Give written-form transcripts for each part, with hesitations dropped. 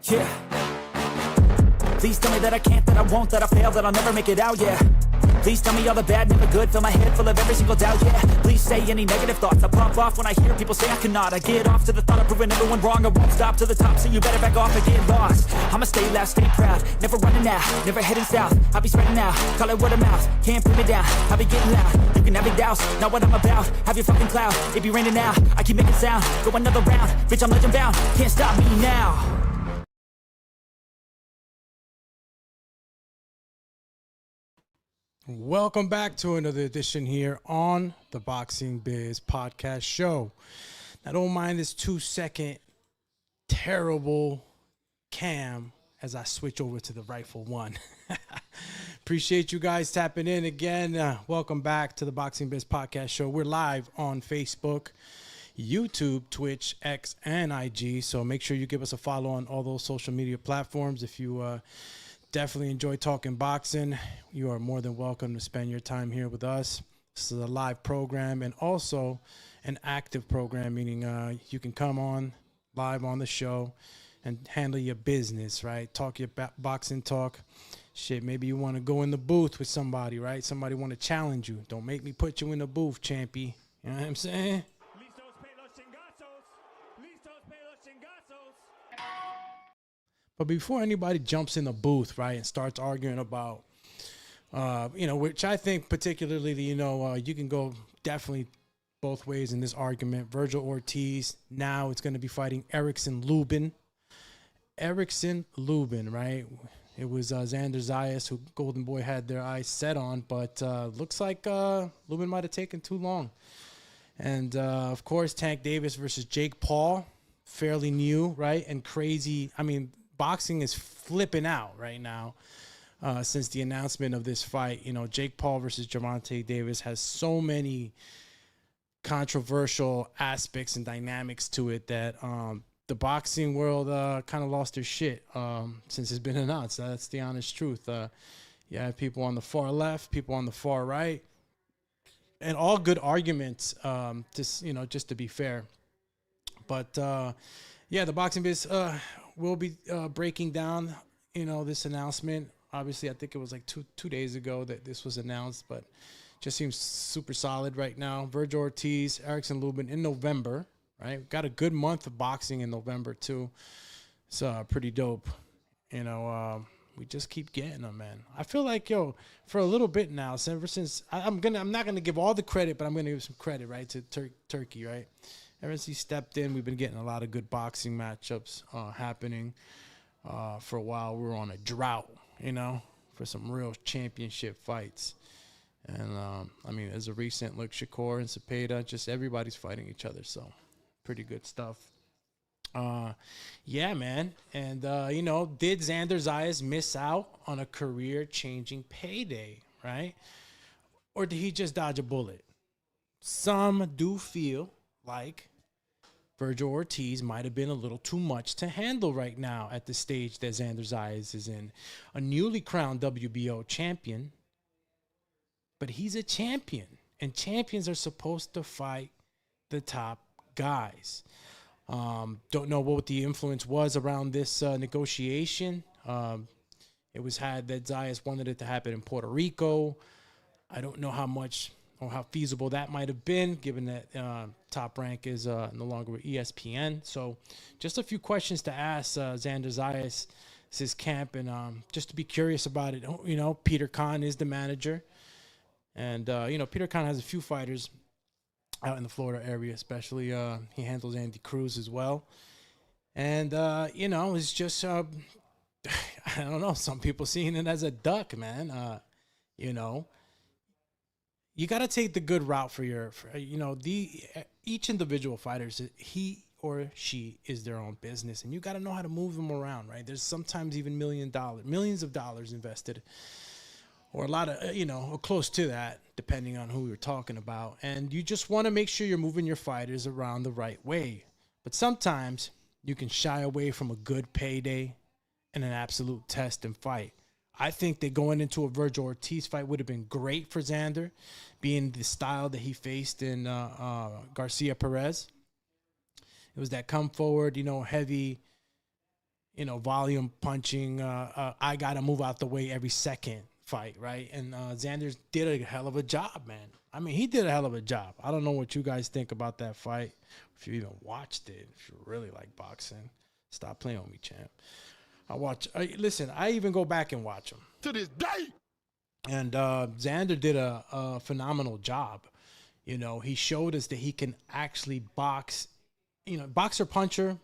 Yeah. Please tell me that I can't, that I won't, that I fail, that I'll never make it out, yeah. Please tell me all the bad, never good, fill my head full of every single doubt, yeah. Please say any negative thoughts, I pop off when I hear people say I cannot. I get off to the thought of proving everyone wrong, I won't stop to the top, so you better back off and get lost. I'ma stay loud, stay proud, never running out, never heading south. I'll be spreading out, call it word of mouth, can't put me down, I'll be getting loud. You can have your doubts, not what I'm about, have your fucking cloud, it be raining now, I keep making sound, go another round, bitch I'm legend bound, can't stop me now. Welcome back to another edition here on the Boxing Biz Podcast show. Now, don't mind this 2-second terrible cam as I switch over to the rightful one. Appreciate you guys tapping in again. Welcome back to the Boxing Biz Podcast show. We're live on Facebook, YouTube, Twitch, X, and IG. So make sure you give us a follow on all those social media platforms. If you definitely enjoy talking boxing, you are more than welcome to spend your time here with us. This is a live program and also an active program, meaning you can come on live on the show and handle your business, right? Talk your boxing talk. Shit, maybe you want to go in the booth with somebody, right? Somebody want to challenge you. Don't make me put you in the booth, champy. You know what I'm saying? But before anybody jumps in the booth, right, and starts arguing about, which I think particularly, you can go definitely both ways in this argument. Vergil Ortiz, now it's going to be fighting Erickson Lubin. Erickson Lubin, right? It was Xander Zayas who Golden Boy had their eyes set on, but looks like Lubin might have taken too long. And, of course, Tank Davis versus Jake Paul, fairly new, right, and crazy. I mean, boxing is flipping out right now since the announcement of this fight. Jake Paul versus Gervonta Davis has so many controversial aspects and dynamics to it that the boxing world kind of lost their shit since it's been announced. That's the honest truth. You have people on the far left, people on the far right, and all good arguments, just to be fair. But, the Boxing Biz we'll be breaking down, this announcement. Obviously, I think it was like two days ago that this was announced, but just seems super solid right now. Vergil Ortiz, Erickson Lubin in November, right? Got a good month of boxing in November, too. It's pretty dope. We just keep getting them, man. I feel like, for a little bit now, ever since I'm not gonna give all the credit, but I'm gonna give some credit, right, to Turkey, right? Ever since he stepped in, we've been getting a lot of good boxing matchups happening. For a while, we were on a drought, for some real championship fights. And, as a recent look, Shakur and Cepeda, just everybody's fighting each other. So, pretty good stuff. Man. And, did Xander Zayas miss out on a career-changing payday, right? Or did he just dodge a bullet? Some do feel like Vergil Ortiz might have been a little too much to handle right now at the stage that Xander Zayas is in. A newly crowned WBO champion, but he's a champion, and champions are supposed to fight the top guys. Don't know what the influence was around this negotiation. It was had that Zayas wanted it to happen in Puerto Rico. I don't know how much or how feasible that might have been, given that Top Rank is no longer with ESPN. So just a few questions to ask Xander Zayas, his camp, and just to be curious about it. Peter Khan is the manager. And, Peter Khan has a few fighters out in the Florida area, especially. He handles Andy Cruz as well. And, it's just, I don't know, some people seeing it as a duck, man. You got to take the good route for each individual fighter, he or she is their own business, and you got to know how to move them around, right? There's sometimes even millions of dollars invested, or a lot of, or close to that, depending on who you're talking about. And you just want to make sure you're moving your fighters around the right way. But sometimes you can shy away from a good payday and an absolute test and fight. I think that going into a Vergil Ortiz fight would have been great for Xander, being the style that he faced in Garcia Perez. It was that come forward, heavy, volume punching, I got to move out the way every second fight, right? And Xander did a hell of a job, man. I mean, he did a hell of a job. I don't know what you guys think about that fight. If you even watched it, if you really like boxing, stop playing with me, champ. Listen, I even go back and watch them. To this day. And Xander did a phenomenal job. He showed us that he can actually box, boxer puncher,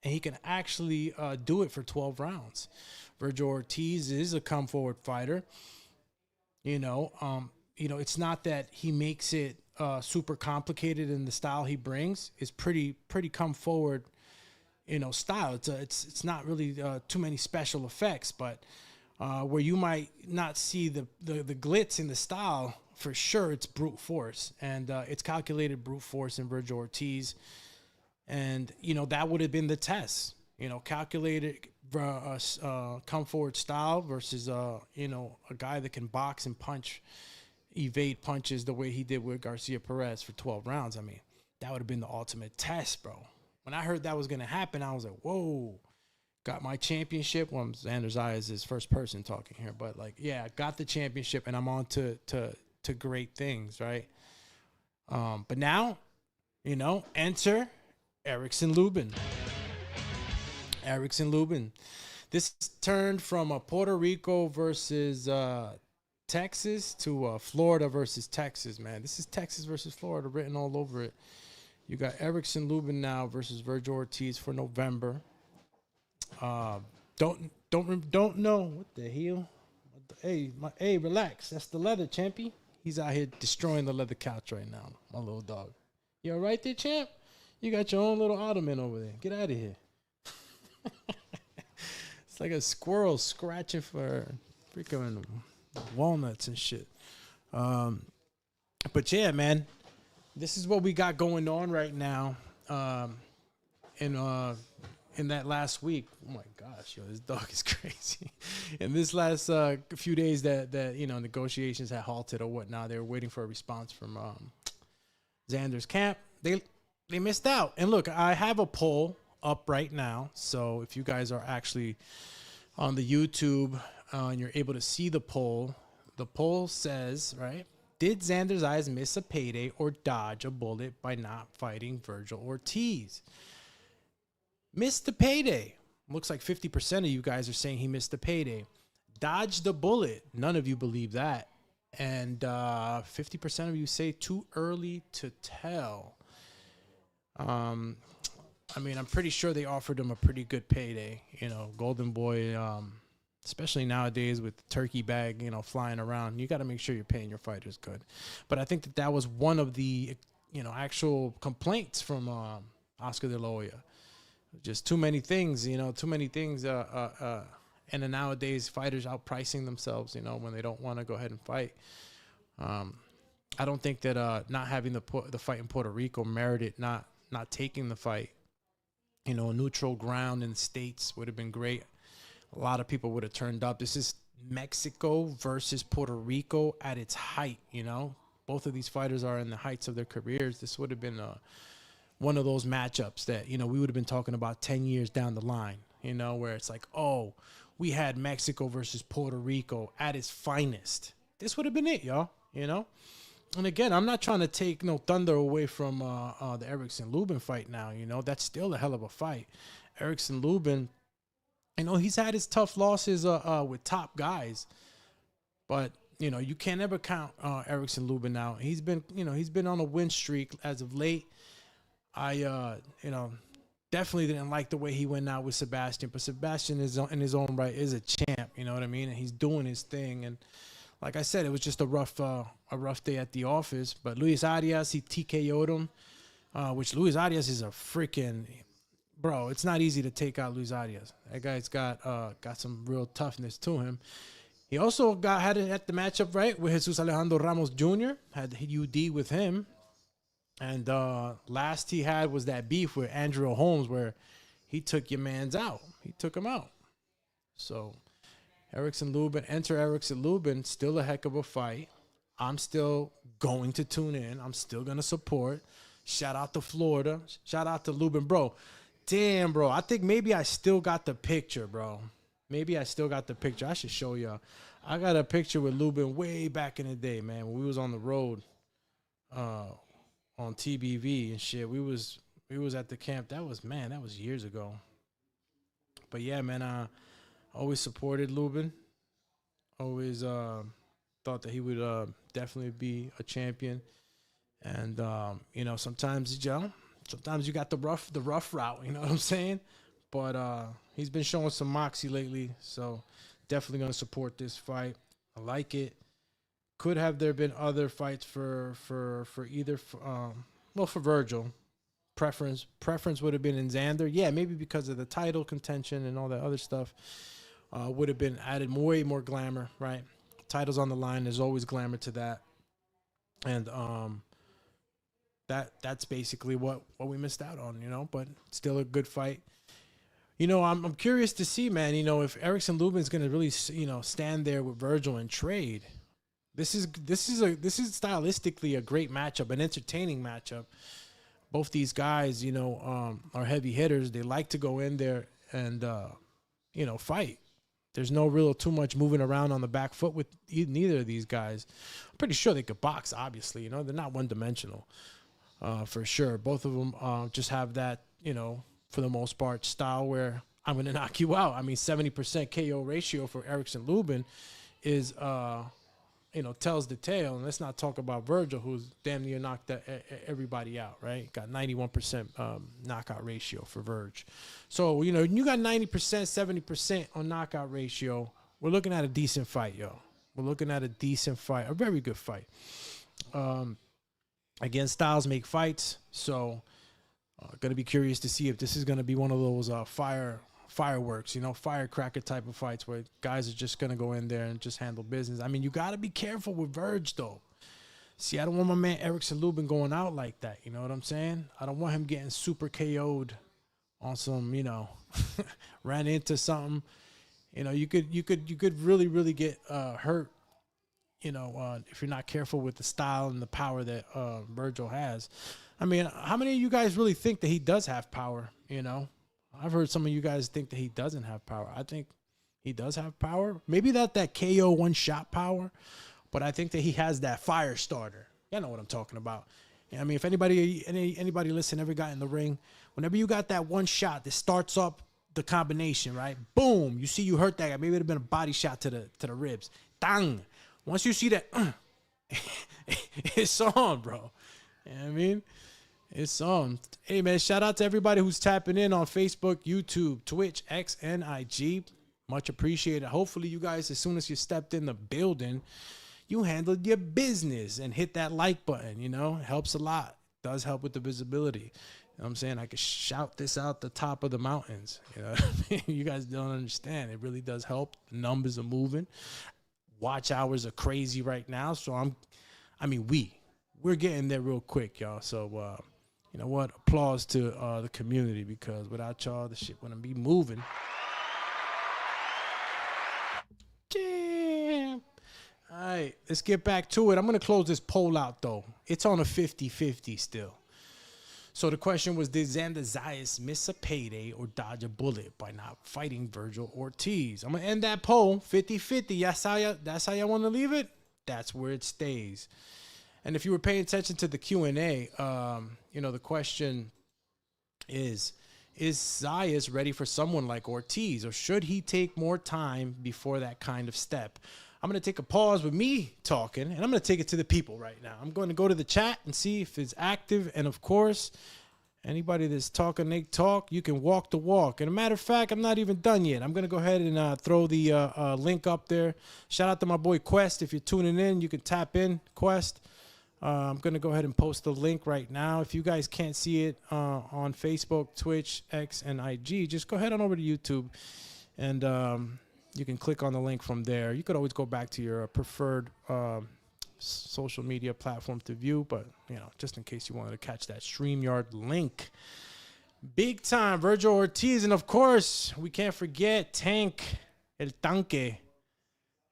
and he can actually do it for 12 rounds. Vergil Ortiz is a come forward fighter. It's not that he makes it super complicated in the style he brings. It's pretty come forward, style. It's not really too many special effects, but where you might not see the glitz in the style, for sure it's brute force, and it's calculated brute force in Vergil Ortiz. And, that would have been the test, calculated come forward style versus, a guy that can box and punch, evade punches the way he did with Garcia Perez for 12 rounds. I mean, that would have been the ultimate test, bro. When I heard that was going to happen, I was like, whoa, got my championship. Well, Xander Zayas is first person talking here, but I got the championship and I'm on to great things, right? But now, enter Erickson Lubin. This turned from a Puerto Rico versus Texas to Florida versus Texas, man. This is Texas versus Florida written all over it. You got Erickson Lubin now versus Vergil Ortiz for November. Don't know what the hell. Hey, relax. That's the leather, champy. He's out here destroying the leather couch right now, my little dog. You all right there, champ? You got your own little ottoman over there. Get out of here. It's like a squirrel scratching for freaking walnuts and shit. But yeah, man, this is what we got going on right now. In that last week, oh my gosh, this dog is crazy. In this last few days that negotiations had halted or whatnot, they were waiting for a response from Xander's camp. They missed out. And look, I have a poll up right now. So if you guys are actually on the YouTube and you're able to see the poll says, right, did Xander Zayas miss a payday or dodge a bullet by not fighting Vergil Ortiz? Missed the payday. Looks like 50% of you guys are saying he missed the payday. Dodged the bullet. None of you believe that. And 50% of you say too early to tell. I mean, I'm pretty sure they offered him a pretty good payday. Golden Boy, especially nowadays with the turkey bag, flying around. You got to make sure you're paying your fighters good. But I think that was one of the, actual complaints from Oscar De La Hoya. Just too many things, and then nowadays fighters outpricing themselves, when they don't want to go ahead and fight. I don't think that not having the fight in Puerto Rico merited not taking the fight. A neutral ground in the States would have been great. A lot of people would have turned up. This is Mexico versus Puerto Rico at its height, Both of these fighters are in the heights of their careers. This would have been one of those matchups that, we would have been talking about 10 years down the line, where it's like, oh, we had Mexico versus Puerto Rico at its finest. This would have been it, y'all, And again, I'm not trying to take no thunder away from the Erickson Lubin fight now, That's still a hell of a fight. Erickson Lubin, he's had his tough losses with top guys. But, you can't ever count Erickson Lubin out. He's been on a win streak as of late. I definitely didn't like the way he went out with Sebastian, but Sebastian is in his own right is a champ, you know what I mean? And he's doing his thing. And like I said, it was just a rough day at the office. But Luis Arias, he TKO'd him, which Luis Arias is a freaking bro. It's not easy to take out Luis Arias. That guy's got some real toughness to him. He also had it at the matchup right with Jesus Alejandro Ramos Jr. Had UD with him. And last he had was that beef with Andrew Holmes where he took your mans out. He took him out. So Erickson Lubin, still a heck of a fight. I'm still going to tune in. I'm still going to support. Shout out to Florida. Shout out to Lubin. Bro, Damn, bro. I think maybe I still got the picture, bro. Maybe I still got the picture. I should show y'all. I got a picture with Lubin way back in the day, man, when we was on the road on TBV and shit. We was at the camp. That was years ago. But yeah, man, I always supported Lubin. Always thought that he would definitely be a champion. And sometimes you got the rough route, you know what I'm saying? But he's been showing some moxie lately, so definitely gonna support this fight. I like it. Could have there been other fights for either for Vergil. Preference would have been in Xander. Yeah, maybe because of the title contention and all that other stuff. Would have been added way more glamour, right? Titles on the line, there's always glamour to that. And that's basically what we missed out on, but still a good fight. I'm curious to see, man, if Erickson Lubin is going to really, stand there with Vergil and trade. This is stylistically a great matchup, an entertaining matchup. Both these guys, are heavy hitters. They like to go in there and, fight. There's no real too much moving around on the back foot with neither of these guys. I'm pretty sure they could box, obviously. They're not one-dimensional, for sure. Both of them just have that, for the most part, style where I'm going to knock you out. I mean, 70% KO ratio for Erickson Lubin is, tells the tale. And let's not talk about Vergil, who's damn near knocked everybody out, right? Got 91% knockout ratio for Verge. So, you got 90%, 70% on knockout ratio. We're looking at a decent fight, yo. We're looking at a decent fight, a very good fight. Again, styles make fights. So, going to be curious to see if this is going to be one of those fireworks, firecracker type of fights where guys are just going to go in there and just handle business. I mean, you got to be careful with Verge, though. See, I don't want my man Erickson Lubin going out like that. You know what I'm saying? I don't want him getting super KO'd on some, ran into something. You could really, really get hurt, if you're not careful with the style and the power that Vergil has. I mean, how many of you guys really think that he does have power, I've heard some of you guys think that he doesn't have power. I think he does have power. Maybe that KO one-shot power, but I think that he has that fire starter. You know what I'm talking about. I mean, if anybody listen, ever got in the ring, whenever you got that one shot that starts up the combination, right? Boom! You hurt that guy. Maybe it'd have been a body shot to the ribs. Dang! Once you see that, it's on, bro. You know what I mean? It's on. Hey, man, shout out to everybody who's tapping in on Facebook, YouTube, Twitch, X, and IG. Much appreciated. Hopefully, you guys, as soon as you stepped in the building, you handled your business and hit that like button, It helps a lot. It does help with the visibility. You know what I'm saying? I could shout this out the top of the mountains. You know what I mean? You guys don't understand. It really does help. The numbers are moving. Watch hours are crazy right now. So we're getting there real quick, y'all. So, you know what? Applause to the community, because without y'all, the shit wouldn't be moving. Damn. All right, let's get back to it. I'm going to close this poll out, though. It's on a 50-50 still. So the question was, did Xander Zayas miss a payday or dodge a bullet by not fighting Vergil Ortiz? I'm going to end that poll, 50-50. That's how y'all want to leave it? That's where it stays. And if you were paying attention to the Q&A, the question is Zayas ready for someone like Ortiz, or should he take more time before that kind of step? I'm going to take a pause with me talking, and I'm going to take it to the people right now. I'm going to go to the chat and see if it's active. And, of course, anybody that's talking, they talk. You can walk the walk. And a matter of fact, I'm not even done yet. I'm going to go ahead and throw the link up there. Shout out to my boy Quest. If you're tuning in, you can tap in, Quest. I'm going to go ahead and post the link right now. If you guys can't see it on Facebook, Twitch, X, and IG, just go ahead on over to YouTube, and you can click on the link from there. You could always go back to your preferred social media platform to view, but, just in case you wanted to catch that StreamYard link. Big time, Vergil Ortiz, and, of course, we can't forget Tank El Tanque.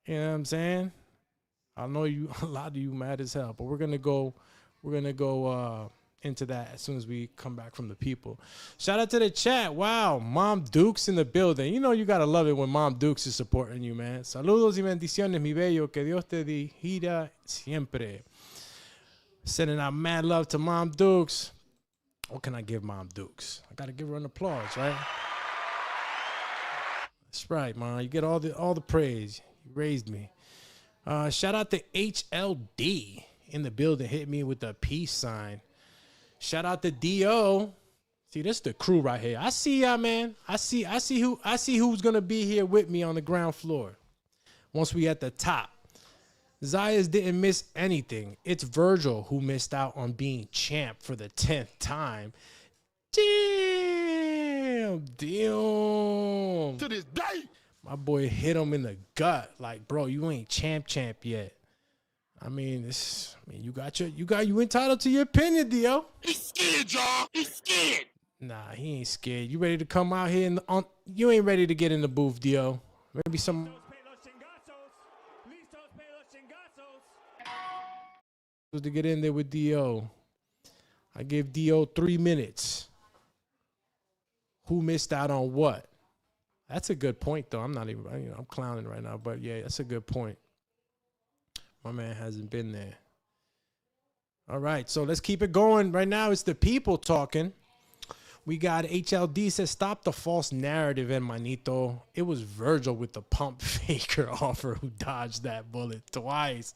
You know what I'm saying? I know a lot of you mad as hell, but we're gonna go into that as soon as we come back from the people. Shout out to the chat. Wow, Mom Dukes in the building. You know you gotta love it when Mom Dukes is supporting you, man. Saludos y bendiciones, mi bello. Que Dios te dirija siempre. Sending out mad love to Mom Dukes. What can I give Mom Dukes? I gotta give her an applause, right? That's right, Mom. You get all the praise. You raised me. Shout out to HLD in the building. Hit me with the peace sign. Shout out to DO. See, this is the crew right here. I see y'all, man. I see who's gonna be here with me on the ground floor. Once we at the top. Zayas didn't miss anything. It's Vergil who missed out on being champ for the 10th time. Damn. To this day. My boy hit him in the gut. Like, bro, you ain't champ yet. I mean, you entitled to your opinion, Dio. He's scared, y'all. He's scared. Nah, he ain't scared. You ready to come out here you ain't ready to get in the booth, Dio. Maybe some to get in there with Dio. I give Dio 3 minutes. Who missed out on what? That's a good point, though. I'm not even, I'm clowning right now, but yeah, that's a good point. My man hasn't been there. All right, so let's keep it going. Right now, it's the people talking. We got HLD says, stop the false narrative, hermanito. It was Vergil with the pump faker offer who dodged that bullet twice.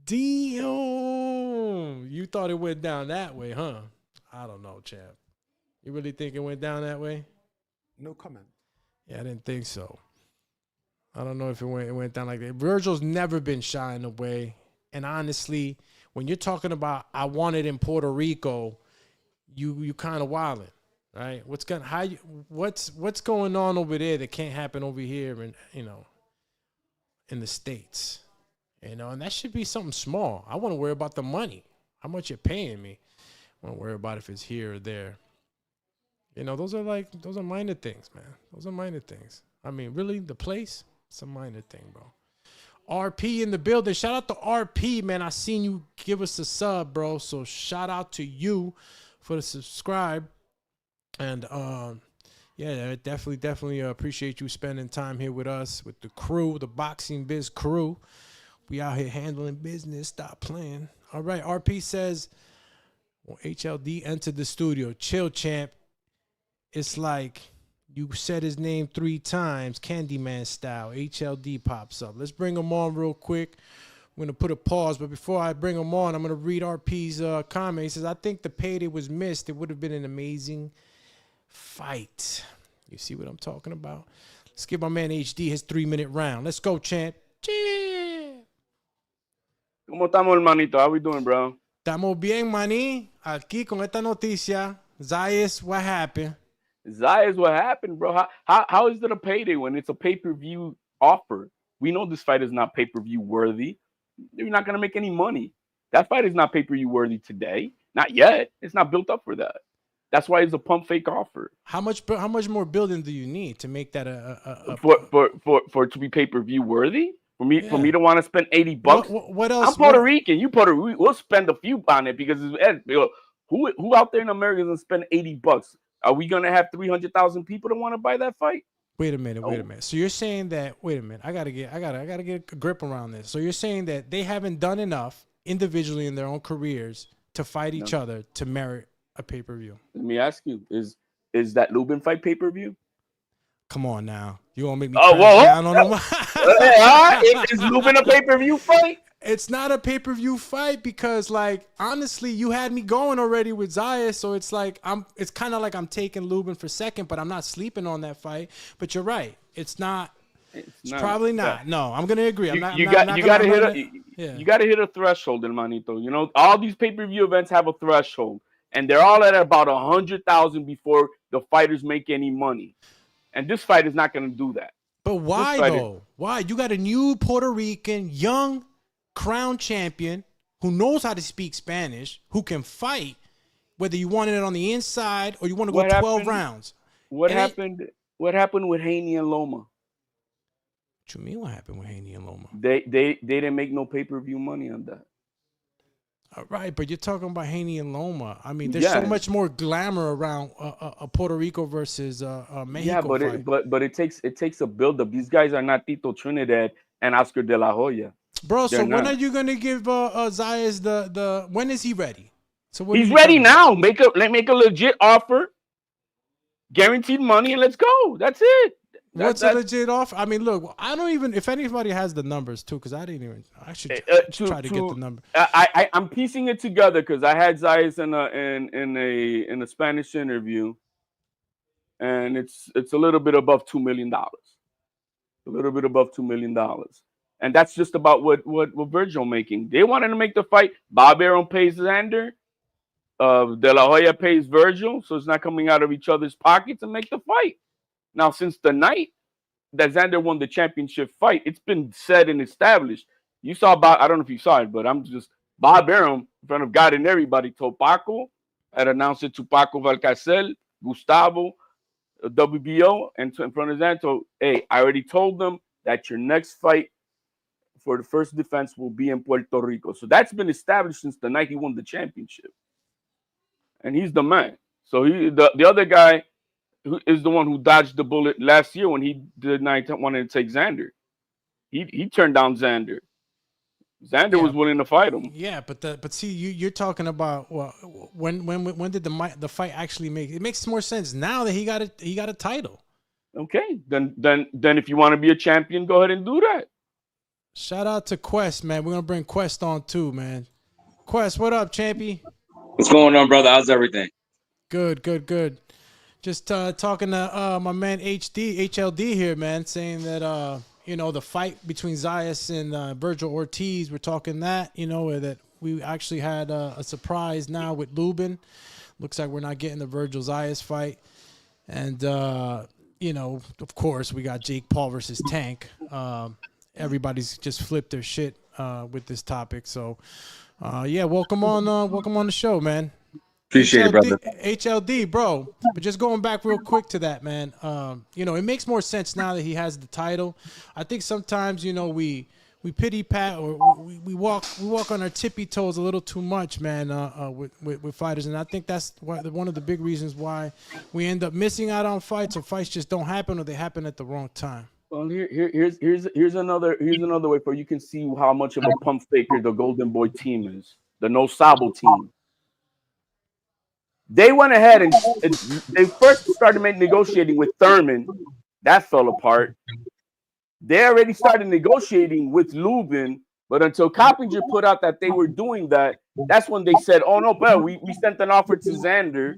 Damn. You thought it went down that way, huh? I don't know, champ. You really think it went down that way? No comment. Yeah, I didn't think so. I don't know if it went down like that. Vergil's never been shying away. And honestly, when you're talking about I want it in Puerto Rico, you kind of wilding, right? What's going on over there that can't happen over here in in the States? And that should be something small. I want to worry about the money. How much you're paying me. I want to worry about if it's here or there. Those are minor things, man. Those are minor things. I mean, really, the place, it's a minor thing, bro. RP in the building. Shout out to RP, man. I seen you give us a sub, bro. So shout out to you for the subscribe. And yeah, definitely appreciate you spending time here with us, with the crew, the Boxing Biz crew. We out here handling business. Stop playing. All right, RP says, well, HLD entered the studio. Chill, champ. It's like you said his name 3 times, Candyman style. HLD pops up. Let's bring him on real quick. I'm going to put a pause, but before I bring him on, I'm going to read RP's comment. He says, I think the payday was missed. It would have been an amazing fight. You see what I'm talking about? Let's give my man HD his 3-minute round. Let's go, champ. ¿Cómo estamos, hermanito? How we doing, bro? Estamos bien, maní. Aquí con esta noticia. Zayas, what happened? Zayas, what happened, bro? How is it a payday when it's a pay-per-view offer? We know this fight is not pay-per-view worthy. You're not going to make any money. That fight is not pay-per-view worthy today. Not yet. It's not built up for that. That's why it's a pump fake offer. How much more building do you need to make that for it to be pay-per-view worthy? For me to want to spend $80. What else? I'm Puerto Rican. You Puerto Rican. We'll spend a few on it because who out there in America is gonna spend $80? Are we gonna have 300,000 people that want to buy that fight? Wait a minute. So you're saying that? Wait a minute. I gotta get a grip around this. So you're saying that they haven't done enough individually in their own careers to fight each other to merit a pay-per-view? Let me ask you: Is that Lubin fight pay-per-view? Come on now. You want to make me down on them? Is Lubin a pay-per-view fight? It's not a pay-per-view fight because, like, honestly, you had me going already with Zayas, so it's like it's kind of like I'm taking Lubin for second, but I'm not sleeping on that fight. But you're right. It's probably not. No, I'm gonna agree. You gotta hit a threshold, hermanito. All these pay-per-view events have a threshold, and they're all at about 100,000 before the fighters make any money. And this fight is not going to do that. But why, though? Why? You got a new Puerto Rican, young crown champion who knows how to speak Spanish, who can fight, whether you wanted it on the inside or you want to go 12 rounds. What happened with Haney and Loma? What you mean what happened with Haney and Loma? They didn't make no pay-per-view money on that. Right, but you're talking about Haney and Loma. I mean, there's so much more glamour around a Puerto Rico versus Mexico Yeah, but fight. but it takes a build up. These guys are not Tito Trinidad and Oscar De La Hoya. Bro, They're so when not. are you gonna give Zayas the when is he ready? So what He's ready now. Make a legit offer, guaranteed money, and let's go. That's it. What's a legit offer? I mean, look, I don't even if anybody has the numbers too, because I didn't even. I should try to get the number. I'm piecing it together because I had Zayas in a Spanish interview, and it's a little bit above $2 million. A little bit above $2 million. And that's just about what Vergil making. They wanted to make the fight. Bob Arum pays Xander. De La Hoya pays Vergil, so it's not coming out of each other's pockets and make the fight. Now, since the night that Xander won the championship fight, it's been said and established. You saw Bob, I don't know if you saw it, but Bob Arum, in front of God and everybody, told Paco, had announced it to Paco Valcarcel, Gustavo, WBO, and in front of Xander, hey, I already told them that your next fight for the first defense will be in Puerto Rico. So that's been established since the night he won the championship. And he's the man. So the other guy who is the one who dodged the bullet last year when he denied wanting to take Xander. He turned down Xander. Xander was willing to fight him. Yeah, but see, you're talking about when did the fight actually make it makes more sense now that he got a title. Okay, then if you want to be a champion, go ahead and do that. Shout out to Quest, man. We're gonna bring Quest on too, man. Quest, what up, champy? What's going on, brother? How's everything? Good. Just talking to my man HLD here, man, saying that the fight between Zayas and Vergil Ortiz, we're talking that, that we actually had a surprise now with Lubin. Looks like we're not getting the Vergil Zayas fight. And, of course, we got Jake Paul versus Tank. Everybody's just flipped their shit with this topic. So, welcome on the show, man. Appreciate it, brother. HLD, bro. But just going back real quick to that, man. It makes more sense now that he has the title. I think sometimes, we pity pat or we walk on our tippy toes a little too much, man, with fighters, and I think that's one of the big reasons why we end up missing out on fights, or fights just don't happen, or they happen at the wrong time. Well, here's another way for you can see how much of a pump faker the Golden Boy team is, the No Sabo team. They went ahead and they first started negotiating with Thurman. That fell apart. They already started negotiating with Lubin, but until Coppinger put out that they were doing that, that's when they said, oh, no, but we sent an offer to Xander.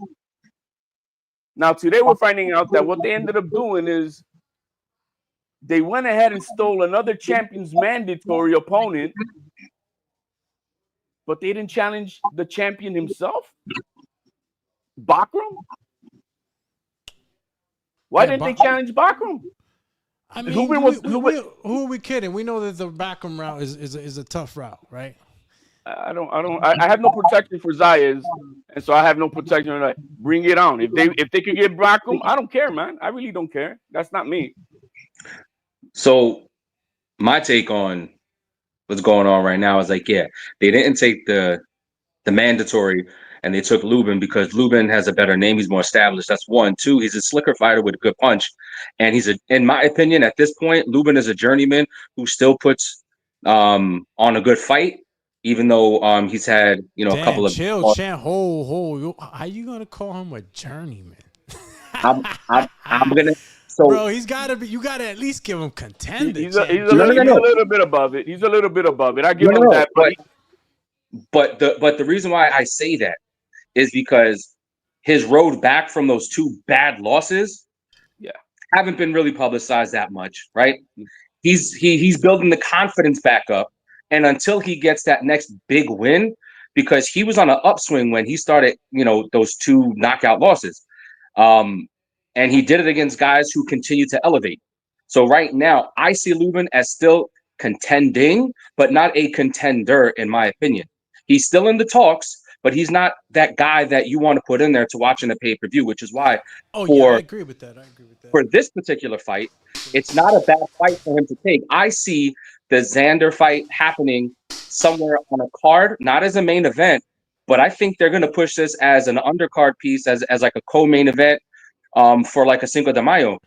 Now, today we're finding out that what they ended up doing is they went ahead and stole another champion's mandatory opponent, but they didn't challenge the champion himself. Bakram? Why didn't they challenge Bakram? I mean, who are we kidding? We know that the Bakram route is a tough route, right? I have no protection for Zayas, and so I have no protection. Like, bring it on. If they could get Bakram, I don't care, man. I really don't care. That's not me. So my take on what's going on right now is like, yeah, they didn't take the mandatory, and they took Lubin because Lubin has a better name. He's more established. That's one. Two, he's a slicker fighter with a good punch. And in my opinion, at this point, Lubin is a journeyman who still puts on a good fight, even though he's had, a couple of... Chill, how you going to call him a journeyman? I'm going to... So, bro, he's got to be. You got to at least give him contender. He's a little bit above it. He's a little bit above it. I give him that. But the reason why I say that is because his road back from those two bad losses, haven't been really publicized that much, right? He's building the confidence back up, and until he gets that next big win, because he was on an upswing when he started, those two knockout losses. And he did it against guys who continue to elevate. So right now, I see Lubin as still contending, but not a contender, in my opinion. He's still in the talks, but he's not that guy that you want to put in there to watch in a pay-per-view, which is why I agree with that. For this particular fight, it's not a bad fight for him to take. I see the Xander fight happening somewhere on a card, not as a main event, but I think they're going to push this as an undercard piece, as like a co-main event for like a Cinco de Mayo.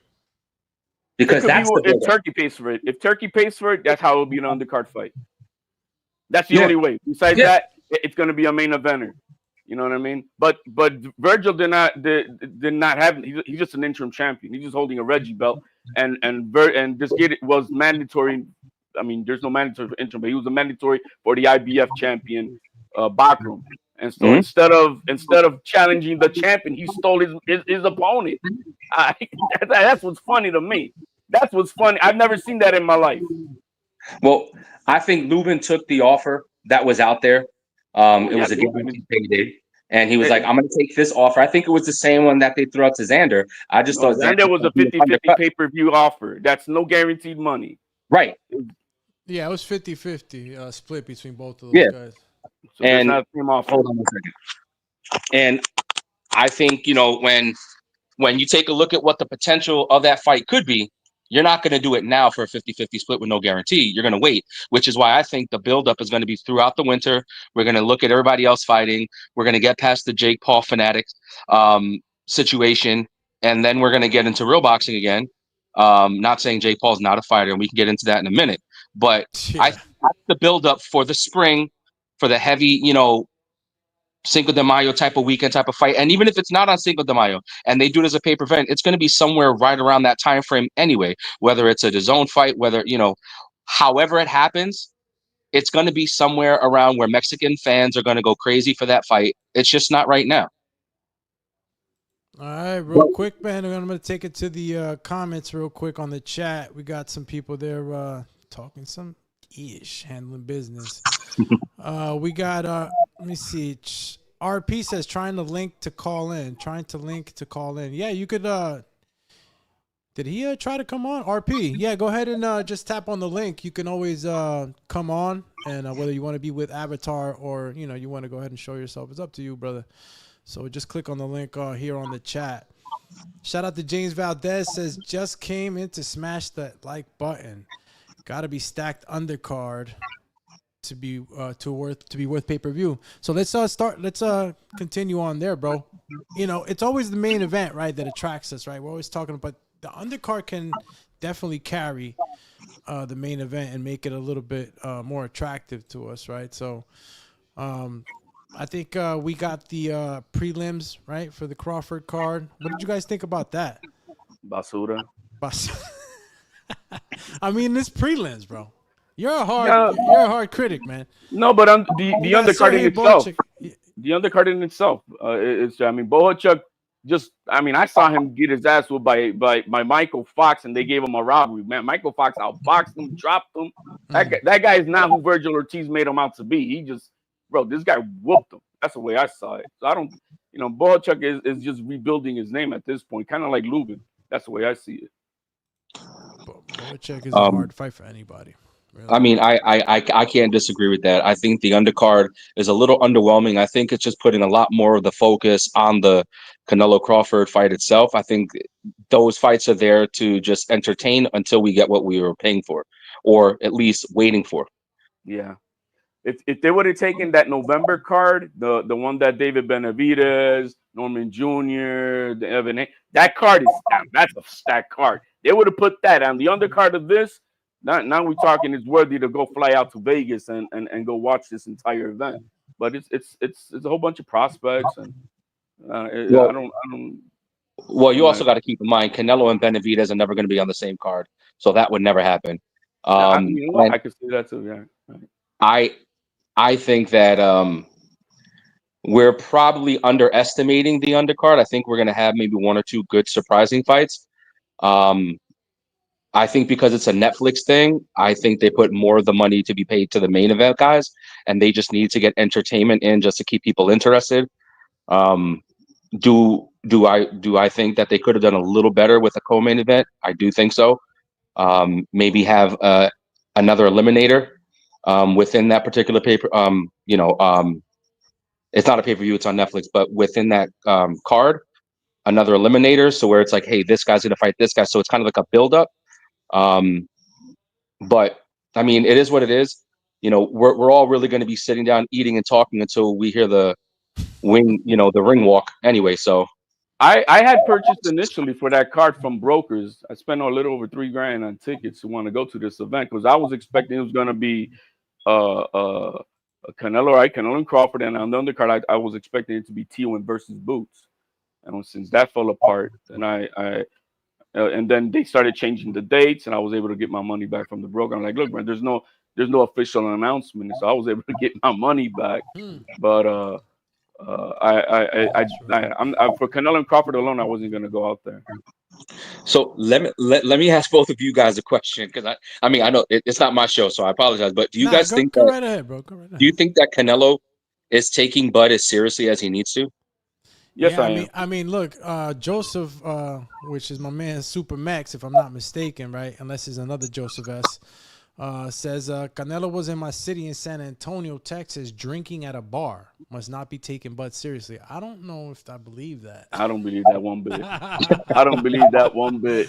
Because that's if Turkey pays for it. If Turkey pays for it, that's how it will be an undercard fight. That's the only way. Besides that, it's going to be a main eventer. You know what I mean? But Vergil did not have. He's just an interim champion. He's just holding a Reggie belt, and this kid was mandatory. I mean, there's no mandatory for interim, but he was a mandatory for the IBF champion, Bakrum. And so instead of challenging the champion, he stole his opponent. That's what's funny to me. That's what's funny. I've never seen that in my life. Well, I think Lubin took the offer that was out there. It was a guaranteed payday. And he was like, I'm going to take this offer. I think it was the same one that they threw out to Xander. I just thought Xander was a 50-50 pay-per-view offer. That's no guaranteed money. Right. Yeah, it was 50-50 split between both of those guys. So and not the same offer. Hold on a second. And I think, when you take a look at what the potential of that fight could be, you're not going to do it now for a 50-50 split with no guarantee. You're going to wait, which is why I think the buildup is going to be throughout the winter. We're going to look at everybody else fighting. We're going to get past the Jake Paul fanatics situation, and then we're going to get into real boxing again. Not saying Jake Paul's not a fighter, and we can get into that in a minute. But I think the buildup for the spring, for the heavy, Cinco de Mayo type of weekend type of fight. And even if it's not on Cinco de Mayo and they do it as a pay-per event, it's going to be somewhere right around that time frame anyway, whether it's a DAZN fight, whether, however it happens, it's going to be somewhere around where Mexican fans are going to go crazy for that fight. It's just not right now. All right, real quick, man. I'm going to take it to the comments real quick on the chat. We got some people there talking some ish, handling business. We got let me see. RP says trying to link to call in. Yeah, you could did he try to come on? RP. Yeah, go ahead and just tap on the link. You can always come on, and whether you want to be with Avatar or you want to go ahead and show yourself, it's up to you, brother. So just click on the link here on the chat. Shout out to James Valdez, says just came in to smash that like button. Got to be stacked undercard to be worth pay-per-view. So let's continue on there, bro. It's always the main event, right, that attracts us, right? We're always talking about the undercard can definitely carry the main event and make it a little bit more attractive to us, right? So I think we got the prelims, right, for the Crawford card. What did you guys think about that? Basura. I mean, it's prelims, bro. You're a hard critic, man. No, but the undercard in itself. The undercard in itself. Bohachuk I saw him get his ass whooped by Michael Fox, and they gave him a robbery. Man, Michael Fox outboxed him, dropped him. That guy is not who Vergil Ortiz made him out to be. He just, this guy whooped him. That's the way I saw it. So I don't, Bohachuk is just rebuilding his name at this point, kind of like Lubin. That's the way I see it. Bohachuk is a hard fight for anybody. Really. I mean, I can't disagree with that. I think the undercard is a little underwhelming. I think it's just putting a lot more of the focus on the Canelo Crawford fight itself. I think those fights are there to just entertain until we get what we were paying for, or at least waiting for. Yeah. If they would have taken that November card, the one that David Benavidez, Norman Jr., the Evan, that card is that's a stacked card. They would have put that on the undercard of this. Now we're talking it's worthy to go fly out to Vegas and go watch this entire event. But it's a whole bunch of prospects, and I don't. Well, you also got to keep in mind Canelo and Benavidez are never going to be on the same card, so that would never happen. I could see that too. Yeah, right. I think that we're probably underestimating the undercard. I think we're going to have maybe one or two good surprising fights. I think because it's a Netflix thing, I think they put more of the money to be paid to the main event guys, and they just need to get entertainment in just to keep people interested. Do I think that they could have done a little better with a co-main event? I do think so. Maybe have another eliminator within that particular paper. It's not a pay-per-view; it's on Netflix, but within that card, another eliminator. So where it's like, hey, this guy's gonna fight this guy. So it's kind of like a build-up. But I mean, it is what it is. You know, we're all really going to be sitting down, eating and talking until we hear the the ring walk anyway. So I had purchased initially for that card from brokers. I spent a little over $3,000 on tickets to want to go to this event because I was expecting it was going to be Canelo, right? Canelo and Crawford, and on the undercard, I was expecting it to be Tio versus Boots. And since that fell apart, and and then they started changing the dates, and I was able to get my money back from the broker. I'm like, look, man, there's no official announcement, so I was able to get my money back. But I'm for Canelo and Crawford alone, I wasn't gonna go out there. So let me ask both of you guys a question because I mean I know it's not my show, so I apologize. But do you guys think go right ahead, bro? Go right ahead. Do you think that Canelo is taking Bud as seriously as he needs to? Yes, yeah, I mean, look, Joseph, which is my man Super Max, if I'm not mistaken, right? Unless it's another Joseph S. Says Canelo was in my city in San Antonio, Texas, drinking at a bar. Must not be taken Bud seriously. I don't know if I believe that. I don't believe that one bit. I don't believe that one bit.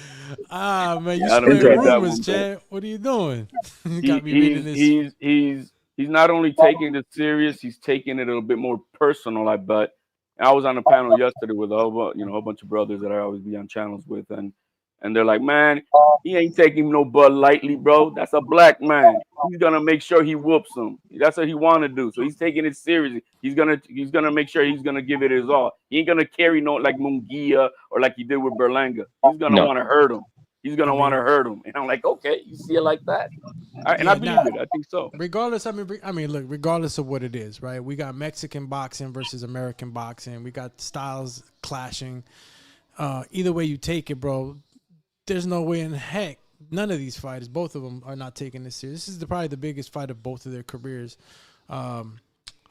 Man, you spreading rumors, Chad. What are you doing? You got me reading this. He's not only taking it serious, he's taking it a little bit more personal, I bet. I was on a panel yesterday with a whole bunch of brothers that I always be on channels with, and they're like, man, he ain't taking no Bud lightly, bro. That's a black man. He's gonna make sure he whoops him. That's what he want to do. So he's taking it seriously. He's gonna make sure he's gonna give it his all. He ain't gonna carry no like Munguia or like he did with Berlanga. He's gonna want to hurt him. He's gonna want to hurt him. And I'm like, okay, you see it like that, and I believe it. I think so. Regardless, I mean, look, regardless of what it is, right? We got Mexican boxing versus American boxing. We got styles clashing. Either way you take it, bro. There's no way in heck none of these fighters, both of them, are not taking this serious. This is probably the biggest fight of both of their careers. I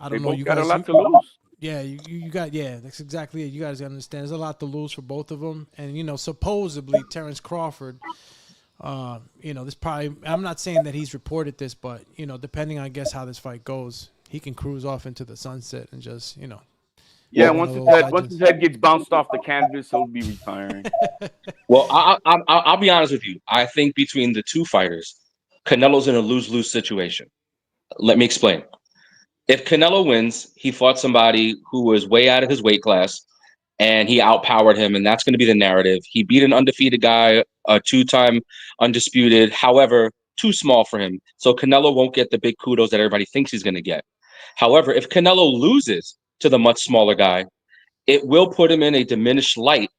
don't know. You got guys, a lot to lose. Yeah, you got that's exactly it. You guys understand. There's a lot to lose for both of them, and supposedly Terrence Crawford. This probably. I'm not saying that he's reported this, but depending on how this fight goes, he can cruise off into the sunset and just Yeah, once his head gets bounced off the canvas, he'll be retiring. Well, I'll be honest with you. I think between the two fighters, Canelo's in a lose-lose situation. Let me explain. If Canelo wins, he fought somebody who was way out of his weight class, and he outpowered him, and that's going to be the narrative. He beat an undefeated guy, a two-time undisputed, however, too small for him. So Canelo won't get the big kudos that everybody thinks he's going to get. However, if Canelo loses to the much smaller guy, it will put him in a diminished light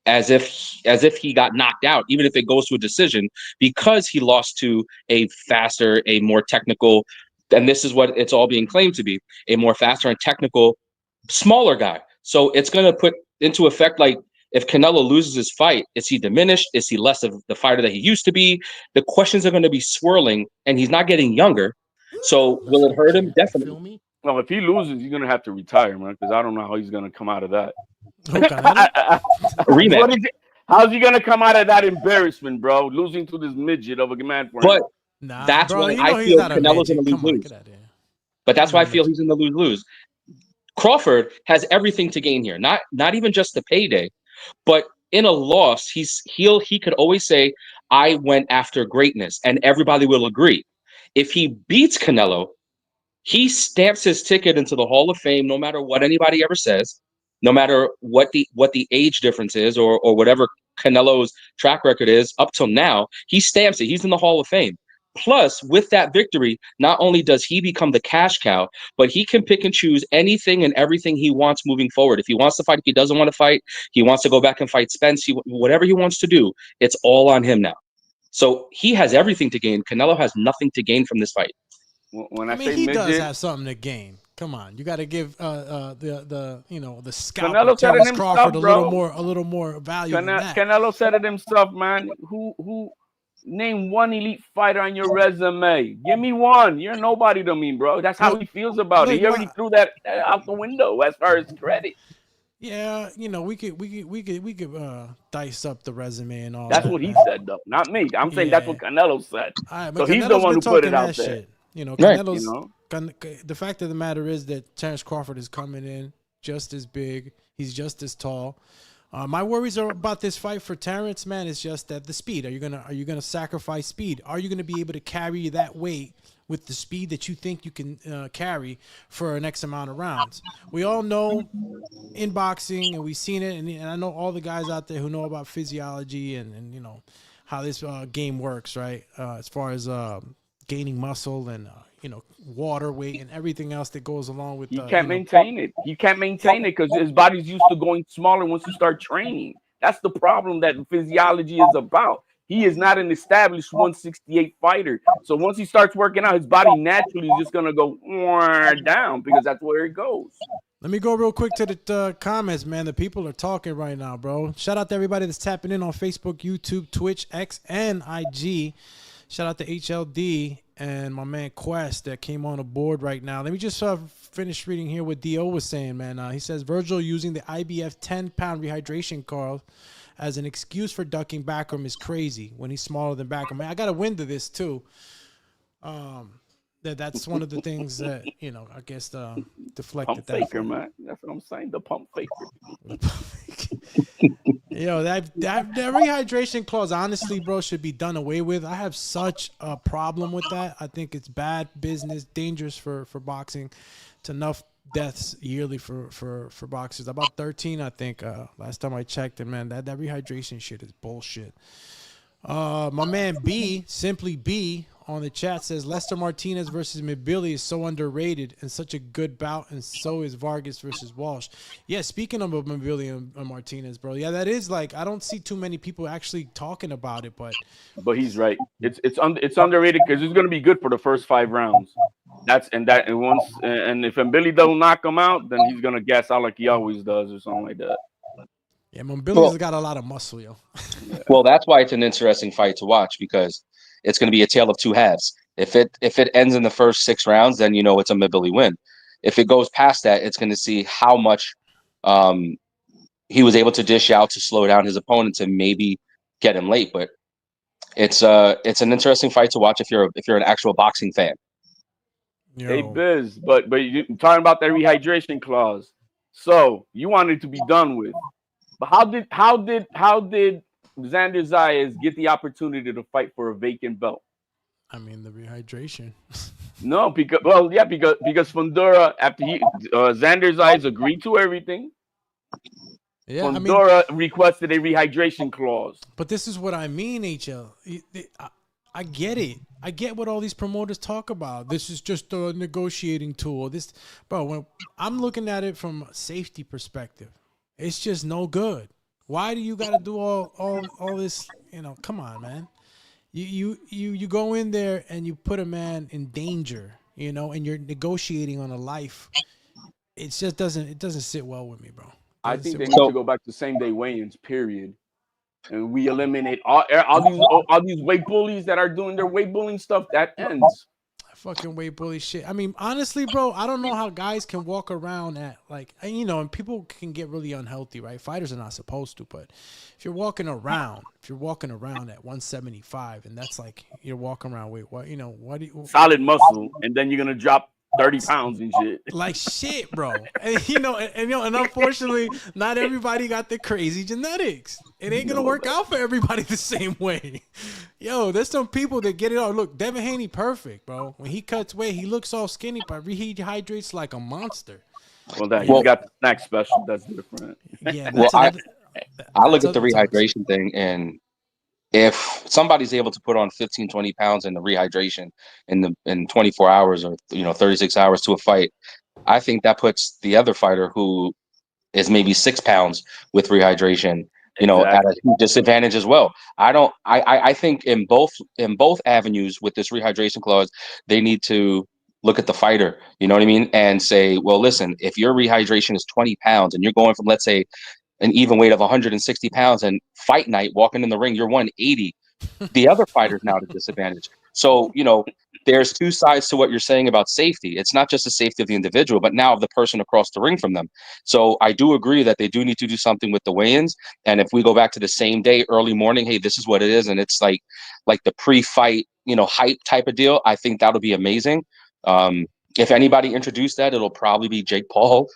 as if he got knocked out, even if it goes to a decision, because he lost to a faster, a more technical, and this is what it's all being claimed to be, a more faster and technical, smaller guy. So it's going to put into effect, like, if Canelo loses his fight, is he diminished? Is he less of the fighter that he used to be? The questions are going to be swirling, and he's not getting younger. So will it hurt him? Definitely. Well, if he loses, he's gonna have to retire, man, because I don't know how he's gonna come out of that. Rematch. How's he gonna come out of that embarrassment, bro? Losing to this midget of a man for him. But that's why I feel Canelo's in the lose-lose. But that's why I feel he's in the lose-lose. Crawford has everything to gain here. Not even just the payday, but in a loss, he could always say, I went after greatness, and everybody will agree. If he beats Canelo, he stamps his ticket into the Hall of Fame, no matter what anybody ever says, no matter what the age difference is or whatever Canelo's track record is up till now. He stamps it. He's in the Hall of Fame. Plus, with that victory, not only does he become the cash cow, but he can pick and choose anything and everything he wants moving forward. If he wants to fight, if he doesn't want to fight, he wants to go back and fight Spence, whatever he wants to do, it's all on him now. So he has everything to gain. Canelo has nothing to gain from this fight. When I mean, he does have something to gain. Come on, you got to give the scout Terrence Crawford a little more value than that. Canelo said it himself, man. Who name one elite fighter on your resume? Give me one. You're nobody to me, bro. That's how he feels about it. He already threw that out the window as far as credit. Yeah, we could dice up the resume and all. That's what he said, though, not me. I'm saying that's what Canelo said. Right, so he's the one who put it out there. Shit. Canelo's, the fact of the matter is that Terrence Crawford is coming in just as big. He's just as tall. My worries are about this fight for Terrence, man. Is just that the speed. Are you gonna sacrifice speed? Are you gonna be able to carry that weight with the speed that you think you can carry for an X amount of rounds? We all know in boxing, and we've seen it, and I know all the guys out there who know about physiology and you know how this game works, right? As far as gaining muscle and you know, water weight and everything else that goes along with. You can't maintain it. You can't maintain it because his body's used to going smaller once you start training. That's the problem that physiology is about. He is not an established 168 fighter. So once he starts working out, his body naturally is just gonna go down because that's where it goes. Let me go real quick to the comments, man. The people are talking right now, bro. Shout out to everybody that's tapping in on Facebook, YouTube, Twitch, X, and IG. Shout out to HLD and my man Quest that came on the board right now. Let me just finish reading here what D.O. was saying, man. He says, Vergil using the IBF 10-pound rehydration card as an excuse for ducking Backroom is crazy when he's smaller than Backroom. Man, I got a wind of this, too. That's one of the things that, you know, I guess deflected pump faker, man. That's what I'm saying. The pump faker. Yo, that rehydration clause, honestly, bro, should be done away with. I have such a problem with that. I think it's bad business, dangerous for boxing. It's enough deaths yearly for boxers. About 13, I think, last time I checked. And, man, that rehydration shit is bullshit. My man B, Simply B, on the chat says Lester Martinez versus Mabili is so underrated and such a good bout, and so is Vargas versus Walsh. Yeah, speaking of Mabili and Martinez, bro, yeah, that is like I don't see too many people actually talking about it, but he's right. It's underrated because it's gonna be good for the first 5 rounds. And if Mabili don't knock him out, then he's gonna gas out like he always does or something like that. Yeah, Mabili's got a lot of muscle, yo. Well, that's why it's an interesting fight to watch because it's going to be a tale of two halves. If it ends in the first 6 rounds, then you know it's a Mabili win. If it goes past that, it's going to see how much he was able to dish out to slow down his opponent to maybe get him late. But it's an interesting fight to watch if you're an actual boxing fan. Yo. Hey Biz, but you're talking about that rehydration clause. So you wanted to be done with, but how did Xander Zayas get the opportunity to fight for a vacant belt? I mean, the rehydration. No, because Fundora, after Xander Zayas agreed to everything, Fundora requested a rehydration clause. But this is what I mean, HL. I get it. I get what all these promoters talk about. This is just a negotiating tool. When I'm looking at it from a safety perspective, it's just no good. Why do you got to do all this? You know, come on, man. You go in there and you put a man in danger, you know, and you're negotiating on a life. It just doesn't sit well with me, bro. I think they need to go back to same-day weigh-ins, period. And we eliminate all these weight bullies that are doing their weight bullying stuff. That ends. Fucking weight bully shit. I mean, honestly, bro, I don't know how guys can walk around at and people can get really unhealthy, right? Fighters are not supposed to, but if you're walking around at 175, and that's like you're walking around, what do you solid muscle, and then you're gonna drop 30 pounds and shit. Like shit, bro. And unfortunately, not everybody got the crazy genetics. It ain't gonna work out for everybody the same way. Yo, there's some people that get it all. Look, Devin Haney, perfect, bro. When he cuts weight, he looks all skinny, but he hydrates like a monster. Well, he's got the snack special. That's different. Yeah. I look at the rehydration thing, and if somebody's able to put on 15, 20 pounds in the rehydration in 24 hours or 36 hours to a fight, I think that puts the other fighter who is maybe 6 pounds with rehydration, at a disadvantage as well. I think in both avenues with this rehydration clause, they need to look at the fighter, you know what I mean? And say, well, listen, if your rehydration is 20 pounds and you're going from, let's say, an even weight of 160 pounds and fight night, walking in the ring, you're 180. The other fighter's now at a disadvantage. So, there's two sides to what you're saying about safety. It's not just the safety of the individual, but now of the person across the ring from them. So I do agree that they do need to do something with the weigh-ins. And if we go back to the same day, early morning, hey, this is what it is. And it's like the pre-fight, hype type of deal. I think that'll be amazing. If anybody introduced that, it'll probably be Jake Paul.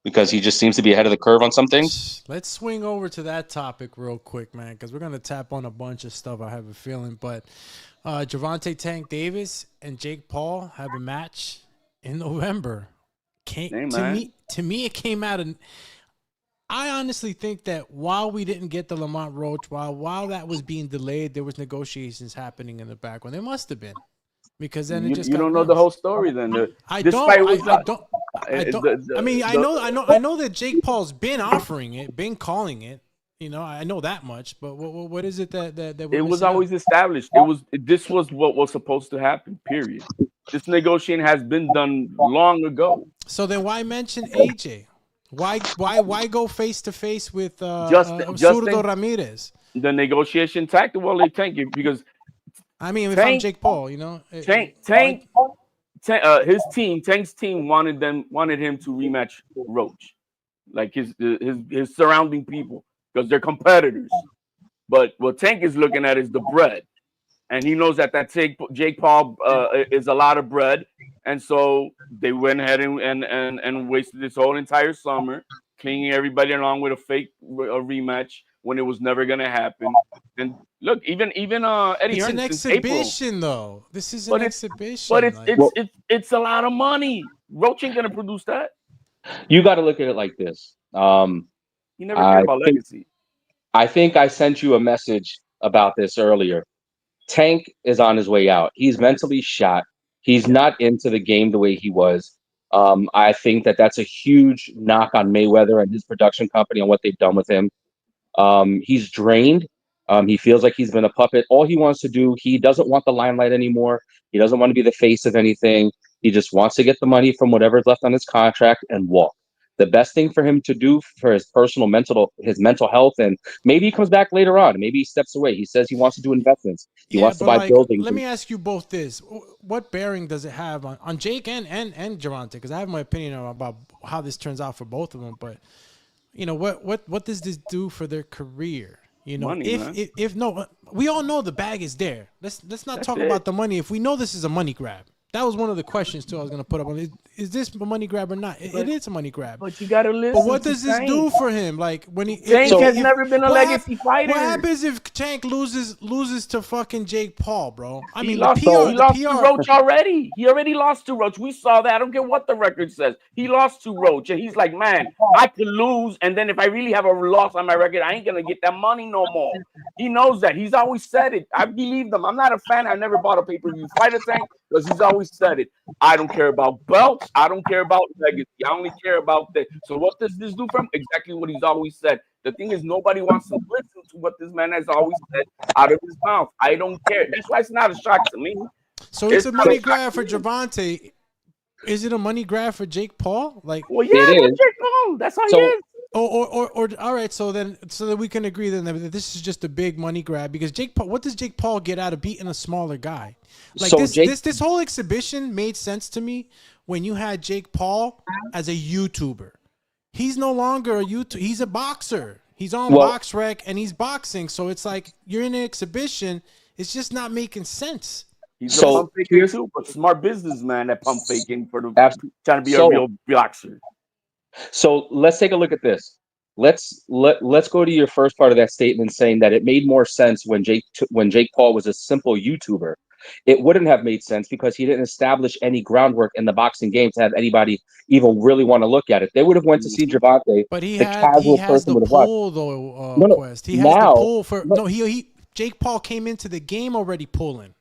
because he just seems to be ahead of the curve on some things? Let's swing over to that topic real quick, man, because we're going to tap on a bunch of stuff, I have a feeling. But Gervonta Tank Davis and Jake Paul have a match in November. To me, it came out of... I honestly think that while we didn't get the Lamont Roach, while that was being delayed, there was negotiations happening in the background. There must have been, because then you don't know the whole story. Then I don't. I mean, I know that Jake Paul's been offering it, been calling it. You know, I know that much. But what is it that it was always established? This was what was supposed to happen. Period. This negotiation has been done long ago. So then, why mention AJ? Why go face to face with Zurdo Ramirez? The negotiation tactic. Well, they tank it because I mean, if I'm Jake Paul, you know, Tank's team wanted him to rematch Roach, like his surrounding people, because they're competitors. But what Tank is looking at is the bread, and he knows that Jake Paul is a lot of bread. And so they went ahead and wasted this whole entire summer, clinging everybody along with a rematch when it was never going to happen. And look, even Eddie Hearn. It's an exhibition, though. This is an exhibition. But it's a lot of money. Roach ain't going to produce that. You got to look at it like this. He never cared about legacy. I think I sent you a message about this earlier. Tank is on his way out. He's mentally shot. He's not into the game the way he was. I think that's a huge knock on Mayweather and his production company on what they've done with him. He's drained. He feels like he's been a puppet. All he wants to do, he doesn't want the limelight anymore. He doesn't want to be the face of anything. He just wants to get the money from whatever's left on his contract and walk. The best thing for him to do for his mental health, and maybe he comes back later on. Maybe he steps away. He says he wants to do investments. He wants to buy buildings. Let me ask you both this: what bearing does it have on Jake and Gervonta? Because I have my opinion about how this turns out for both of them. But you know, what does this do for their career? You know, money, if no, we all know the bag is there. Let's not talk about the money. If we know this is a money grab. That was one of the questions, too, I was going to put up on. Is this a money grab or not? It is a money grab. But you got to listen. But what does this do for him? Like, when Tank has never been a legacy fighter. What happens if Tank loses to fucking Jake Paul, bro? I mean, he lost to Roach already. He already lost to Roach. We saw that. I don't care what the record says. He lost to Roach. And he's like, man, I could lose. And then if I really have a loss on my record, I ain't going to get that money no more. He knows that. He's always said it. I believe them. I'm not a fan. I never bought a pay-per-view fight of Tank because he's always said it. I don't care about belts. I don't care about legacy. I only care about that. So what does this do for him? Exactly what he's always said. The thing is, nobody wants to listen to what this man has always said out of his mouth. I don't care. That's why it's not a shock to me. So it's a money grab for Gervonta. Is it a money grab for Jake Paul? Like, well, yeah, Jake Paul. That's how he is. Or all right, so that we can agree then that this is just a big money grab, because Jake Paul, what does Jake Paul get out of beating a smaller guy? Like, so this whole exhibition made sense to me when you had Jake Paul as a YouTuber. He's no longer a YouTuber. He's a boxer. He's on BoxRec and he's boxing. So it's like you're in an exhibition. It's just not making sense. He's a pump faking too, but smart businessman that pump faking for the trying to be a real boxer. So let's take a look at this. Let's go to your first part of that statement, saying that it made more sense when Jake Paul was a simple YouTuber. It wouldn't have made sense because he didn't establish any groundwork in the boxing game to have anybody even really want to look at it. They would have went to see Gervonta. But he has the pull though. Quest. He has the pull for Jake Paul came into the game already pulling.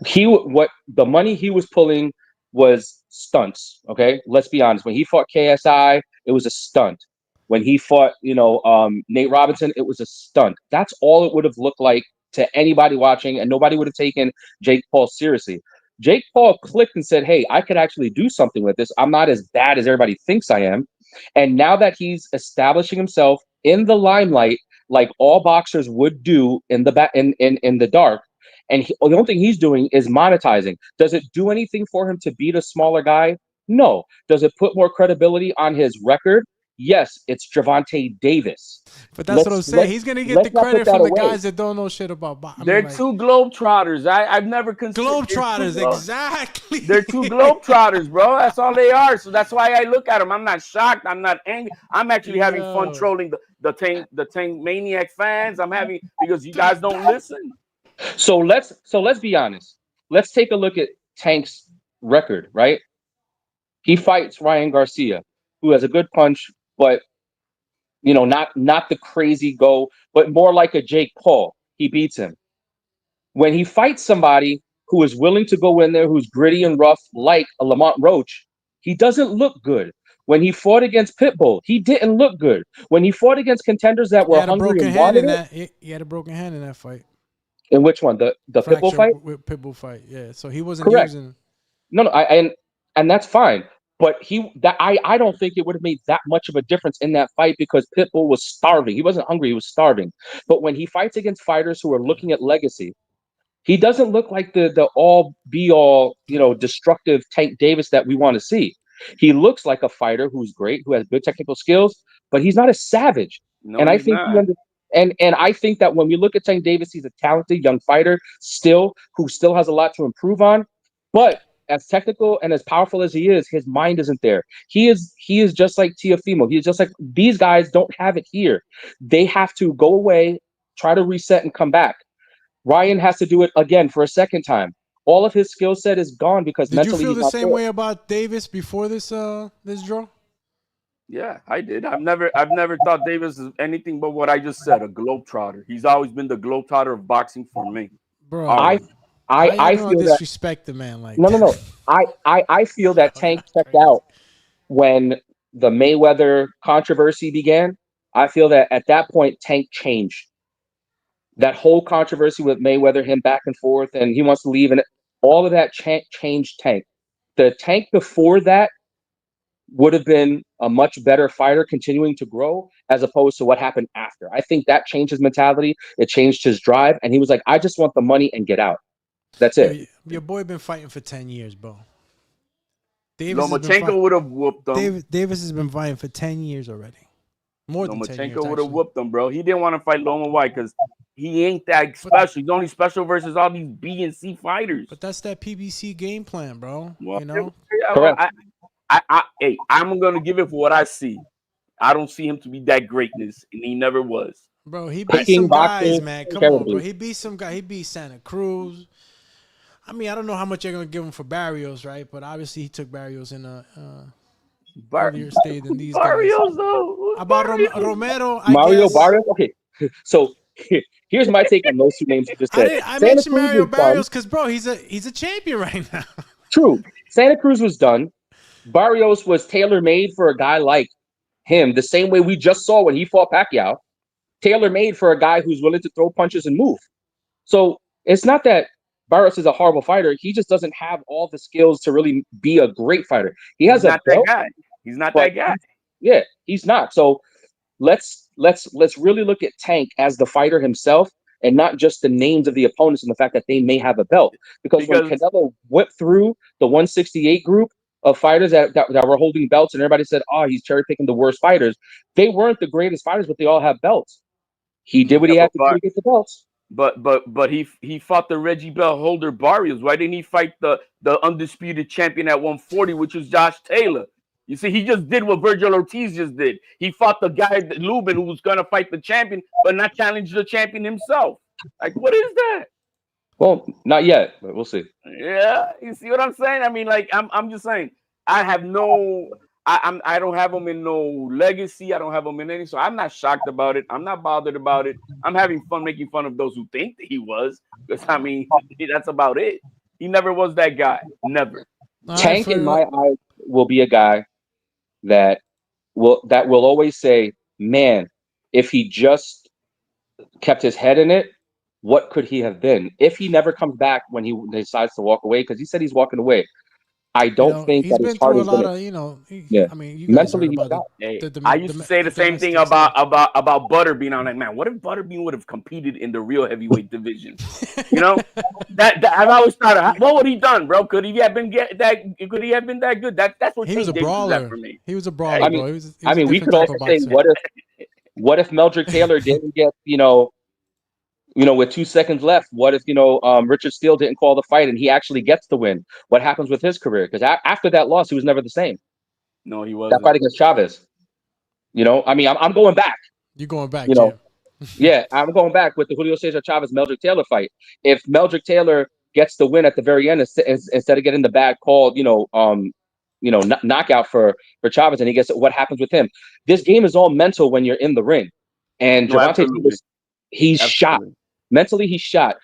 The money he was pulling was stunts. Okay, let's be honest. When he fought KSI, it was a stunt. When he fought, Nate Robinson, it was a stunt. That's all it would have looked like to anybody watching, and nobody would have taken Jake Paul seriously. Jake Paul clicked and said, hey, I could actually do something with this. I'm not as bad as everybody thinks I am. And now that he's establishing himself in the limelight, like all boxers would do in the dark, and the only thing he's doing is monetizing. Does it do anything for him to beat a smaller guy? No. Does it put more credibility on his record? yes, it's Gervonta Davis. But that's what I'm saying. He's gonna get the credit from the guys that don't know shit about boxing. They're two globetrotters. I've never considered globetrotters. Exactly. They're two globetrotters, bro. That's all they are. So that's why I look at them. I'm not shocked. I'm not angry. I'm actually having fun trolling the Tank Maniac fans. I'm having because you guys don't listen. So let's be honest. Let's take a look at Tank's record, right? He fights Ryan Garcia, who has a good punch, but not the crazy go, but more like a Jake Paul. He beats him. When he fights somebody who is willing to go in there, who's gritty and rough, like a Lamont Roach, he doesn't look good. When he fought against Pitbull, he didn't look good. When he fought against contenders that were hungry and wanted it, he had a broken hand in that fight. In which one? The Pitbull fight? Pitbull fight, yeah. So he wasn't using. No, and that's fine. But I don't think it would have made that much of a difference in that fight because Pitbull was starving. He wasn't hungry, he was starving. But when he fights against fighters who are looking at legacy, he doesn't look like the all be all, destructive Tank Davis that we want to see. He looks like a fighter who's great, who has good technical skills, but he's not a savage. No, and I think and I think that when we look at Tank Davis, he's a talented young fighter who still has a lot to improve on. But as technical and as powerful as he is, his mind isn't there. He is just like Teofimo. He's just like these guys don't have it here. They have to go away, try to reset and come back. Ryan has to do it again for a second time. All of his skill set is gone because mentally. Did you feel the same way about Davis before this draw? Yeah, I did. I've never thought Davis is anything but what I just said, a globetrotter. He's always been the globetrotter of boxing for me. Bro, I feel disrespect the man like no. I feel that Tank checked out when the Mayweather controversy began. I feel that at that point Tank changed. That whole controversy with Mayweather, him back and forth, and he wants to leave, and all of that changed Tank. The Tank before that would have been a much better fighter continuing to grow as opposed to what happened after. I think that changed his mentality. It changed his drive, and he was like, I just want the money and get out. That's it. Your boy been fighting for 10 years, bro. Lomachenko would have whooped him. Davis has been fighting for 10 years already. More than 10 years. Lomachenko would have whooped him, bro. He didn't want to fight Loma White because he ain't that special. He's only special versus all these B and C fighters. But that's that PBC game plan, bro. Well, correct. I'm gonna give it for what I see. I don't see him to be that greatness, and he never was. Bro, he beat some guys, man. Come on, bro. He beat some guy. He beat Santa Cruz. I mean, I don't know how much you're gonna give him for Barrios, right? But obviously, he took Barrios in a earlier stage than these Barrios, guys. Though. About Romero, Mario Barrios. Okay, so here's my take on those two names you just said. I mentioned Mario Barrios because, bro, he's a champion right now. True. Santa Cruz was done. Barrios was tailor-made for a guy like him, the same way we just saw when he fought Pacquiao. Tailor-made for a guy who's willing to throw punches and move. So it's not that Barrios is a horrible fighter. He just doesn't have all the skills to really be a great fighter. He's not that guy. He's not that guy. Yeah, he's not. So let's really look at Tank as the fighter himself and not just the names of the opponents and the fact that they may have a belt. Because when Canelo whipped through the 168 group of fighters that were holding belts and everybody said, oh, he's cherry picking the worst fighters. They weren't the greatest fighters, but they all have belts. He did what he had to do to get the belts. But he fought the Reggie Bell holder Barrios. Why didn't he fight the undisputed champion at 140, which was Josh Taylor? You see, he just did what Vergil Ortiz just did. He fought the guy, Lubin, who was going to fight the champion, but not challenge the champion himself. Like, what is that? Well, not yet, but we'll see. Yeah, you see what I'm saying? I mean, like, I'm just saying, I don't have him in no legacy. I don't have him in any. So I'm not shocked about it. I'm not bothered about it. I'm having fun making fun of those who think that he was, because I mean, that's about it. He never was that guy. Never. Tank, in my eyes, will be a guy that will always say, man, if he just kept his head in it, what could he have been? If he never comes back when he decides to walk away, because he said he's walking away. I don't think he's that been his heart through a is lot going to. of, Yeah. I mean, you guys Mentally, heard he's about shot. Hey, the I used to say the same thing domestic stuff. about Butterbean. I'm like, man, what if Butterbean would have competed in the real heavyweight division? You know, that I've always thought, what would he done, bro? Could he have been Could he have been that good? That's what He was Tank a Davis is at brawler. for me. He was a brawler, I bro. mean, He was a we different could type also of say, boxer. what if Meldrick Taylor didn't get, with 2 seconds left, what if, Richard Steele didn't call the fight and he actually gets the win? What happens with his career? Because after that loss, he was never the same. No, he That wasn't. fight against Chavez. I mean, I'm going back. You going back, You know, champ? Yeah, I'm going back with the Julio Cesar Chavez Meldrick Taylor fight. If Meldrick Taylor gets the win at the very end instead of getting the bad call, knockout for Chavez, and he gets what happens with him. This game is all mental when you're in the ring. And No, Gervonta, absolutely. he's shot. Mentally, he's shot.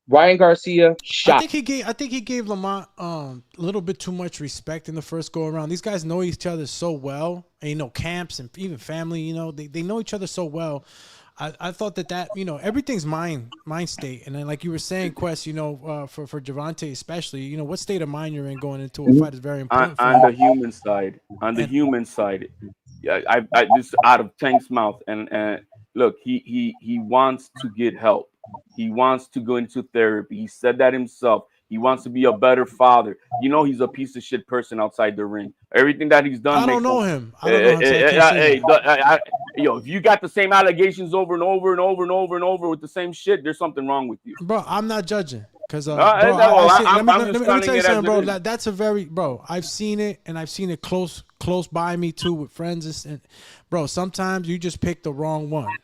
Ryan Garcia shot. I think he gave Lamont a little bit too much respect in the first go around. These guys know each other so well, and camps and even family. They know each other so well. I thought that everything's mind state, and then like you were saying, Quest, for Gervonta especially, what state of mind you're in going into a fight is very important. On the human side, yeah, I this is out of Tank's mouth, and look, he wants to get help. He wants to go into therapy. He said that himself. He wants to be a better father. He's a piece of shit person outside the ring. Everything that he's done. I don't know him. I don't know him. So if you got the same allegations over and over and over and over and over with the same shit, there's something wrong with you. Bro, I'm not judging. Because, I'm let just me telling tell you you something, bro. that That's a very, bro, I've seen it, and I've seen it close by me, too, with friends. And bro, sometimes you just pick the wrong one.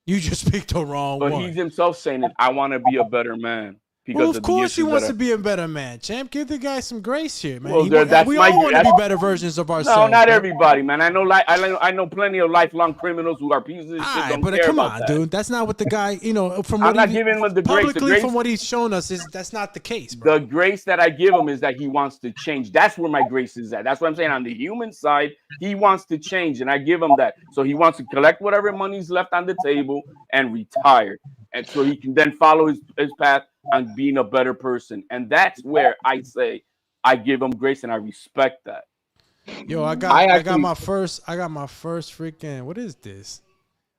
You just picked the wrong one. But he's himself saying it. I want to be a better man. Well, of course he wants to be a better man, champ. Give the guy some grace here, man. Well, We all want to be better versions of ourselves. No, not everybody, man. I know plenty of lifelong criminals who are pieces of shit. Don't care come about on, that. dude. That's not what the guy, from I'm what not giving him the grace. publicly from what he's shown us that's not the case, bro. The grace that I give him is that he wants to change. That's where my grace is at. That's what I'm saying. On the human side, he wants to change, and I give him that. So he wants to collect whatever money's left on the table and retire, and so he can then follow his path on being a better person. And that's where I say I give him grace and I respect that. Yo, I got my first freaking, what is this?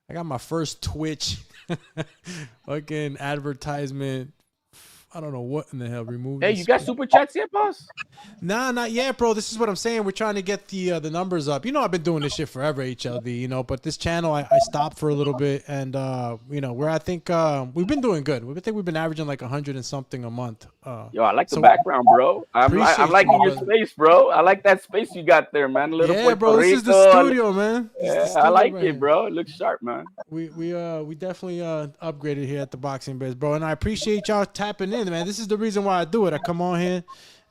I got my first Twitch fucking advertisement. I don't know what in the hell removed. Hey, you got super chats yet, boss? Nah, not yet, bro. This is what I'm saying. We're trying to get the numbers up. I've been doing this shit forever, HLD, but this channel I stopped for a little bit, and where I think we've been doing good. I think we've been averaging like 100 and something a month. Yo, I like the background, bro. I'm liking your space, bro. I like that space you got there, man. Yeah, bro. This is the studio, man. Yeah, I like it, bro. It looks sharp, man. We definitely upgraded here at the Boxing Biz, bro, and I appreciate y'all tapping in, man. This is the reason why I do it. I come on here,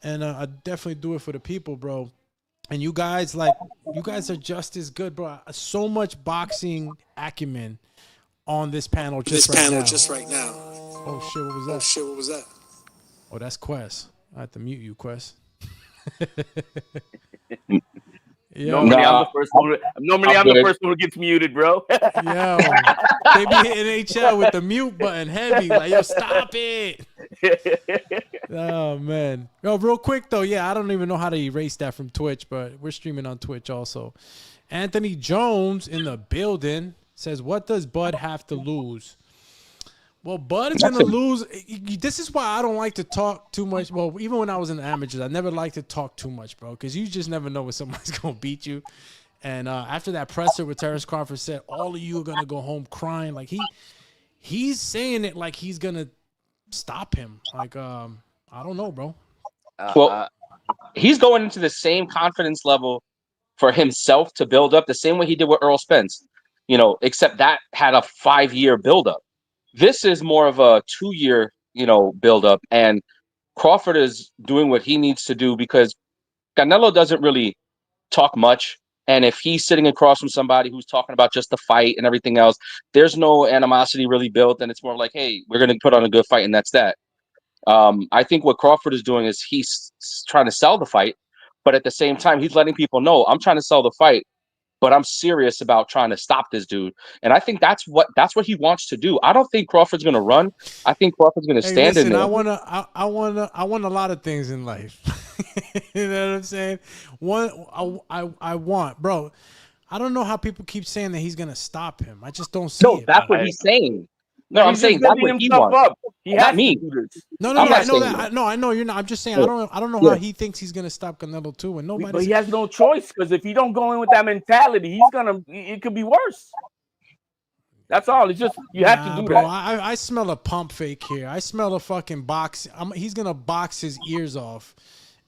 and I definitely do it for the people, bro. And you guys are just as good, bro. So much boxing acumen on this panel just right now. Oh shit, what was that? Oh, that's Quest. I have to mute you, Quest. Yeah, normally I'm the first one. The first one who gets muted, bro. Yo, they be hitting HL with the mute button heavy. Like, yo, stop it. Oh man. Yo, real quick though, I don't even know how to erase that from Twitch, but we're streaming on Twitch also. Anthony Jones in the building says, "What does Bud have to lose?" Well, Bud is going to lose. This is why I don't like to talk too much. Well, even when I was in the amateurs, I never liked to talk too much, bro, because you just never know when somebody's going to beat you. And after that presser where Terrence Crawford said, all of you are going to go home crying, like he's saying it like he's going to stop him. Like, I don't know, bro. Well, he's going into the same confidence level for himself to build up the same way he did with Earl Spence, except that had a 5-year buildup. This is more of a 2-year, buildup, and Crawford is doing what he needs to do because Canelo doesn't really talk much. And if he's sitting across from somebody who's talking about just the fight and everything else, there's no animosity really built, and it's more like, hey, we're going to put on a good fight, and that's that. I think what Crawford is doing is he's trying to sell the fight, but at the same time, he's letting people know, I'm trying to sell the fight, but I'm serious about trying to stop this dude. And I think that's what he wants to do. I don't think Crawford's going to run. I think Crawford's going to stand in there. I want a lot of things in life. You know what I'm saying? I want, bro. I don't know how people keep saying that he's gonna stop him. I just don't see No, it. that's what he's saying. No, I'm He's saying just that's building what he himself wants. up. He Not has me. to do this. No, I'm I not know saying that. that. No, I know you're not. I'm just saying Yeah. I don't know how he thinks he's gonna stop Canelo too, and But nobody's. he has no choice because if he don't go in with that mentality, it could be worse. That's all. It's just you have to do bro, that. I smell a pump fake here. I smell a fucking box. He's gonna box his ears off,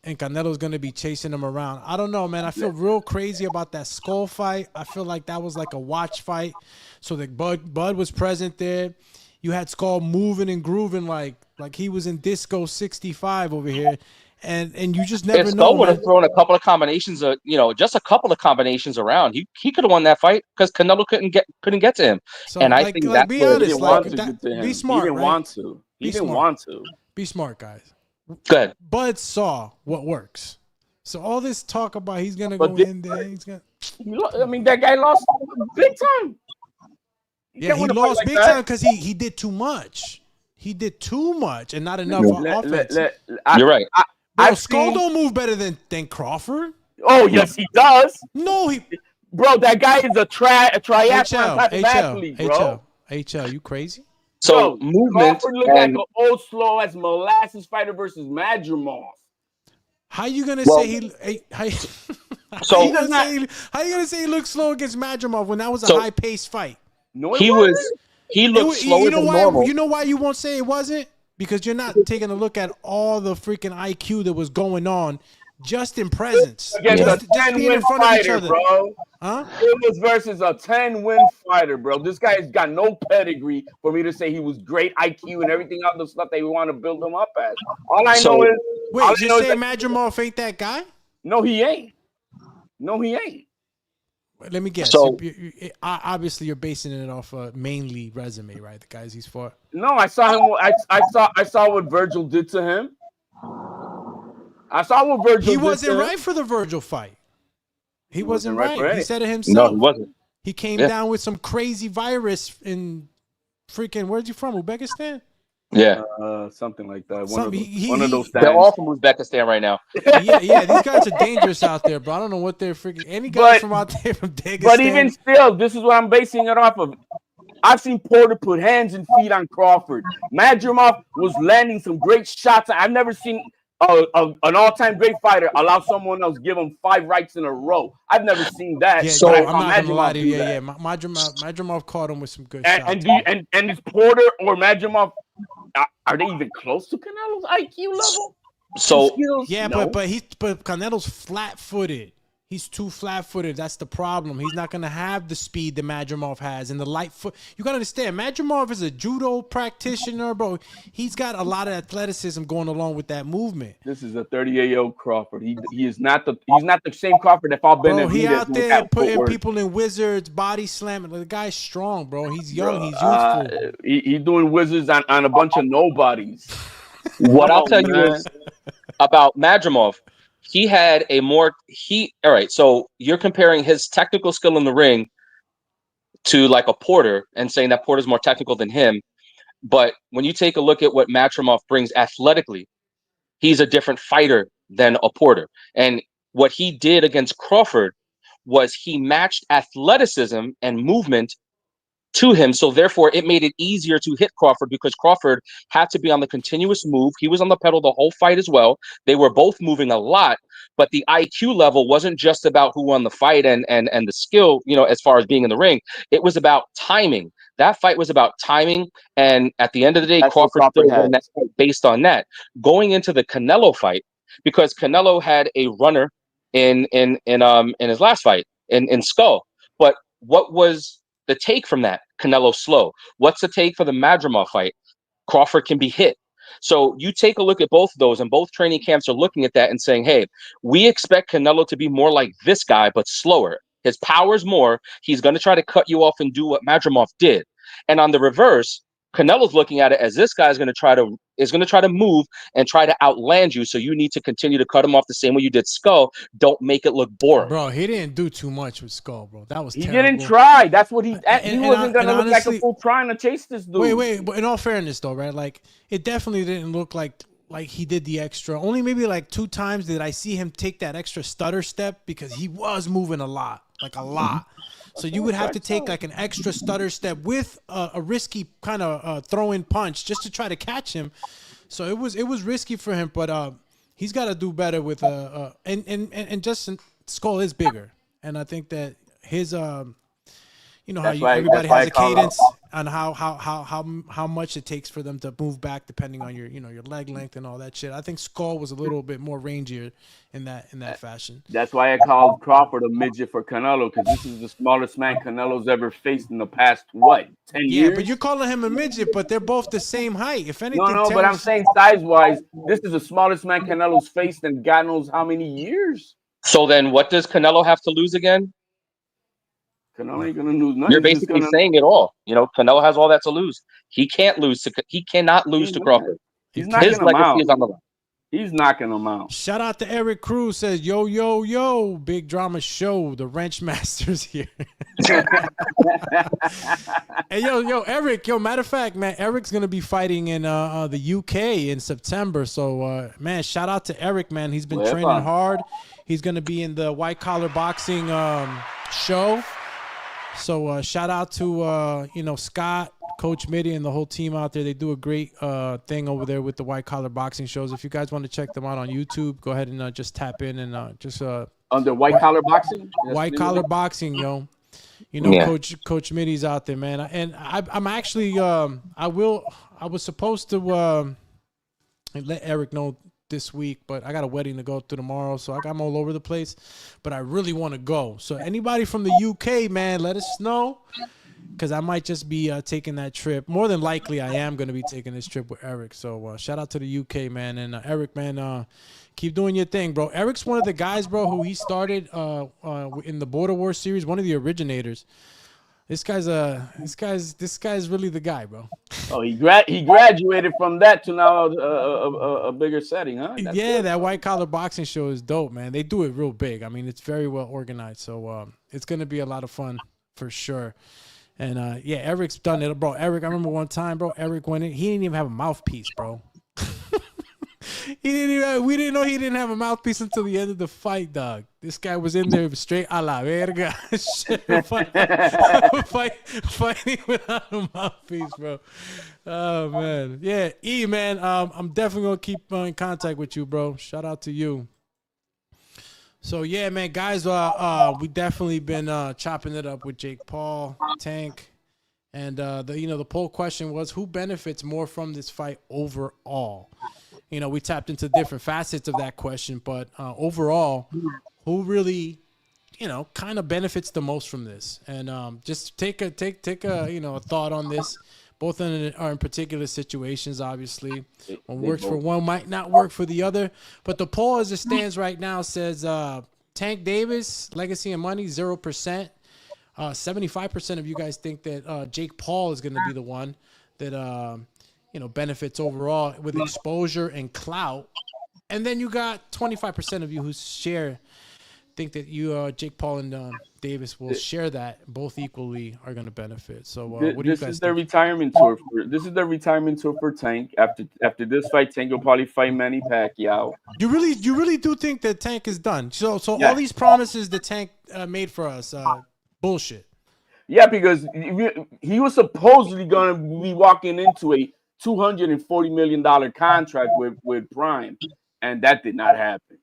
and Canelo's gonna be chasing him around. I don't know, man. I feel real crazy about that skull fight. I feel like that was like a watch fight. So the Bud was present there. You had Skull moving and grooving like he was in Disco 65 over here, and you just never If know. Skull would have Man. thrown a couple of combinations, just a couple of combinations around, he could have won that fight because Canelo couldn't get to him. So And I like, think like that's be where He honest, didn't like want to that, get to him. be smart, He didn't right? want to. He Be didn't smart. want to. Be smart, guys. good. Bud saw what works. So all this talk about he's gonna But go this- in there, he's gonna. I mean, that guy lost big time. Yeah, he lost big time because he did too much. He did too much and not enough offense. You're right. Bro, Skull don't move better than Crawford. Oh yes, he does. No, he. Bro, that guy is a triathlon type of HL, athlete, bro. HL, you crazy? So Bro, movement Crawford looked like and an old slow as molasses fighter versus Madrimov. How you gonna Well, say he? How so you gonna say he looked slow against Madrimov when that was a So- high paced fight? No, he looked slower you know than why? normal. You know why you won't say it wasn't? Because you're not taking a look at all the freaking IQ that was going on just in presence, against just a 10 being in win front of each fighter, other. bro. Huh? It was versus a 10-win fighter, bro. This guy's got no pedigree for me to say he was great IQ and everything else, the stuff they want to build him up as. All I know is Wait, you say Madrimov ain't that guy? no, he ain't. No, he ain't. Let me guess. So- Obviously, you're basing it off mainly resume, right? The guys he's fought. No, I saw him. I saw what Vergil did to him. I saw what Vergil did He to wasn't him. right for the Virgil fight. He wasn't wasn't right for right. He any- said it No, himself. he wasn't. He came Yeah. down with some crazy virus in freaking. Where's he from? Uzbekistan? Yeah, Something like that. One Something- one of those they're times. all from Uzbekistan right now. Yeah. These guys are dangerous out there, bro. I don't know what they're freaking. Any guys But- from out there from Dagestan? But even still, this is what I'm basing it off of. I've seen Porter put hands and feet on Crawford. Madrimov was landing some great shots. I've never seen an all-time great fighter allow someone else give him 5 rights in a row. I've never seen that. Yeah, So, so but I I'm saw not gonna lie Madrimov to do you. that. Yeah. Madrimov caught him with some good And shots. and is Porter or Madrimov, are they even close to Canelo's IQ level? So Skills? Yeah, No. but Canelo's flat-footed. He's too flat-footed. That's the problem. He's not gonna have the speed that Madrimov has and the light foot. You gotta understand, Madrimov is a judo practitioner, bro. He's got a lot of athleticism going along with that movement. This is a 38-year-old Crawford. He is not the same Crawford that fought Bro, he Benavidez out with there that putting footwork. people in wizards, body slamming. The guy's strong, bro. He's young. He's Uh, youthful. He doing wizards on a bunch of nobodies. what I'll Come tell on, you man. is about Madrimov. He had a more all right. So you're comparing his technical skill in the ring to like a Porter and saying that Porter's more technical than him. But when you take a look at what Madrimov brings athletically, he's a different fighter than a Porter. And what he did against Crawford was he matched athleticism and movement to him. So therefore, it made it easier to hit Crawford because Crawford had to be on the continuous move. He was on the pedal the whole fight as well. They were both moving a lot, but the IQ level wasn't just about who won the fight and the skill, as far as being in the ring. It was about timing. That fight was about timing. And at the end of the day, That's what Crawford Crawford still won had. that fight based on that. Going into the Canelo fight, because Canelo had a runner in his last fight in Skull. But what was the take from that? Canelo slow. What's the take for the Madrimov fight? Crawford can be hit. So you take a look at both of those, and both training camps are looking at that and saying, hey, we expect Canelo to be more like this guy, but slower. His power's more. He's going to try to cut you off and do what Madrimov did. And on the reverse, Canelo's looking at it as this guy is going to try to move and try to outland you. So you need to continue to cut him off the same way you did Skull. Don't make it look boring. Bro, he didn't do too much with Skull, bro. That was He terrible. didn't try. That's what he And wasn't going to look like honestly- a fool trying to chase this dude. Wait, but in all fairness, though, right? Like, it definitely didn't look like like he did the extra. Only maybe like 2 times did I see him take that extra stutter step because he was moving a lot. So you would have to take like an extra stutter step with a risky kind of throw-in punch just to try to catch him. So it was risky for him, but he's got to do better with and Justin Skull is bigger, and I think that his everybody has a cadence on how much it takes for them to move back depending on your leg length and all that shit. I think Skull was a little bit more rangier in that fashion. That's why I called Crawford a midget for Canelo, because this is the smallest man Canelo's ever faced in the past 10 years. Yeah, but you're calling him a midget, but they're both the same height. If anything, no, but I'm saying size wise, this is the smallest man Canelo's faced in God knows how many years. So then, what does Canelo have to lose again? Canelo ain't gonna lose nothing. You're basically saying it all. Canelo has all that to lose. He cannot lose to Crawford. He's knocking His him legacy out. is on the line. He's knocking him out. Shout out to Eric Cruz, says, yo, yo, yo, big drama show. The Wrench Masters here. Hey, yo, Eric. Matter of fact, man, Eric's going to be fighting in the UK in September. So, man, shout out to Eric, man. He's been training hard. He's going to be in the White Collar Boxing show. So shout out to Scott, Coach Mitty, and the whole team out there. They do a great thing over there with the White Collar Boxing shows. If you guys want to check them out on YouTube, go ahead and just tap in and just under White Collar Boxing. White Collar Boxing, yo. Coach Mitty's out there, man. And I'm actually I was supposed to let Eric know this week, but I got a wedding to go to tomorrow, so I'm all over the place, but I really want to go. So anybody from the UK, man, let us know, because I might just be taking that trip. More than likely, I am going to be taking this trip with Eric. So shout out to the UK, man. And Eric, man, keep doing your thing, bro. Eric's one of the guys, bro, who he started in the Border War series, one of the originators. This guy's really the guy, bro. Oh, he graduated from that to now a bigger setting, huh? That's good. That White Collar Boxing show is dope, man. They do it real big. I mean, it's very well organized, so it's gonna be a lot of fun for sure. And Eric's done it, bro. Eric, I remember one time, bro. Eric went in. He didn't even have a mouthpiece, bro. We didn't know he didn't have a mouthpiece until the end of the fight, dog. This guy was in there straight a la verga. Fighting without a mouthpiece, bro. Oh, man. Yeah, man, I'm definitely going to keep in contact with you, bro. Shout out to you. So, yeah, man, guys, we definitely been chopping it up with Jake Paul, Tank. And, the poll question was, who benefits more from this fight overall? We tapped into different facets of that question, but overall, who really, kind of benefits the most from this? And just take a thought on this. Both are in particular situations, obviously. What works for one might not work for the other. But the poll as it stands right now says Tank Davis, legacy and money, 0%. 75% of you guys think that Jake Paul is going to be the one that benefits overall with exposure and clout. And then you got 25% of you who think that Jake Paul and Davis will share that. Both equally are going to benefit. So what do you guys think? This is their retirement tour for Tank. After this fight, Tank will probably fight Manny Pacquiao. You really do think that Tank is done? So yeah. All these promises that Tank made for us, bullshit. Yeah, because he was supposedly going to be walking into a $240 million contract with Prime, and that did not happen.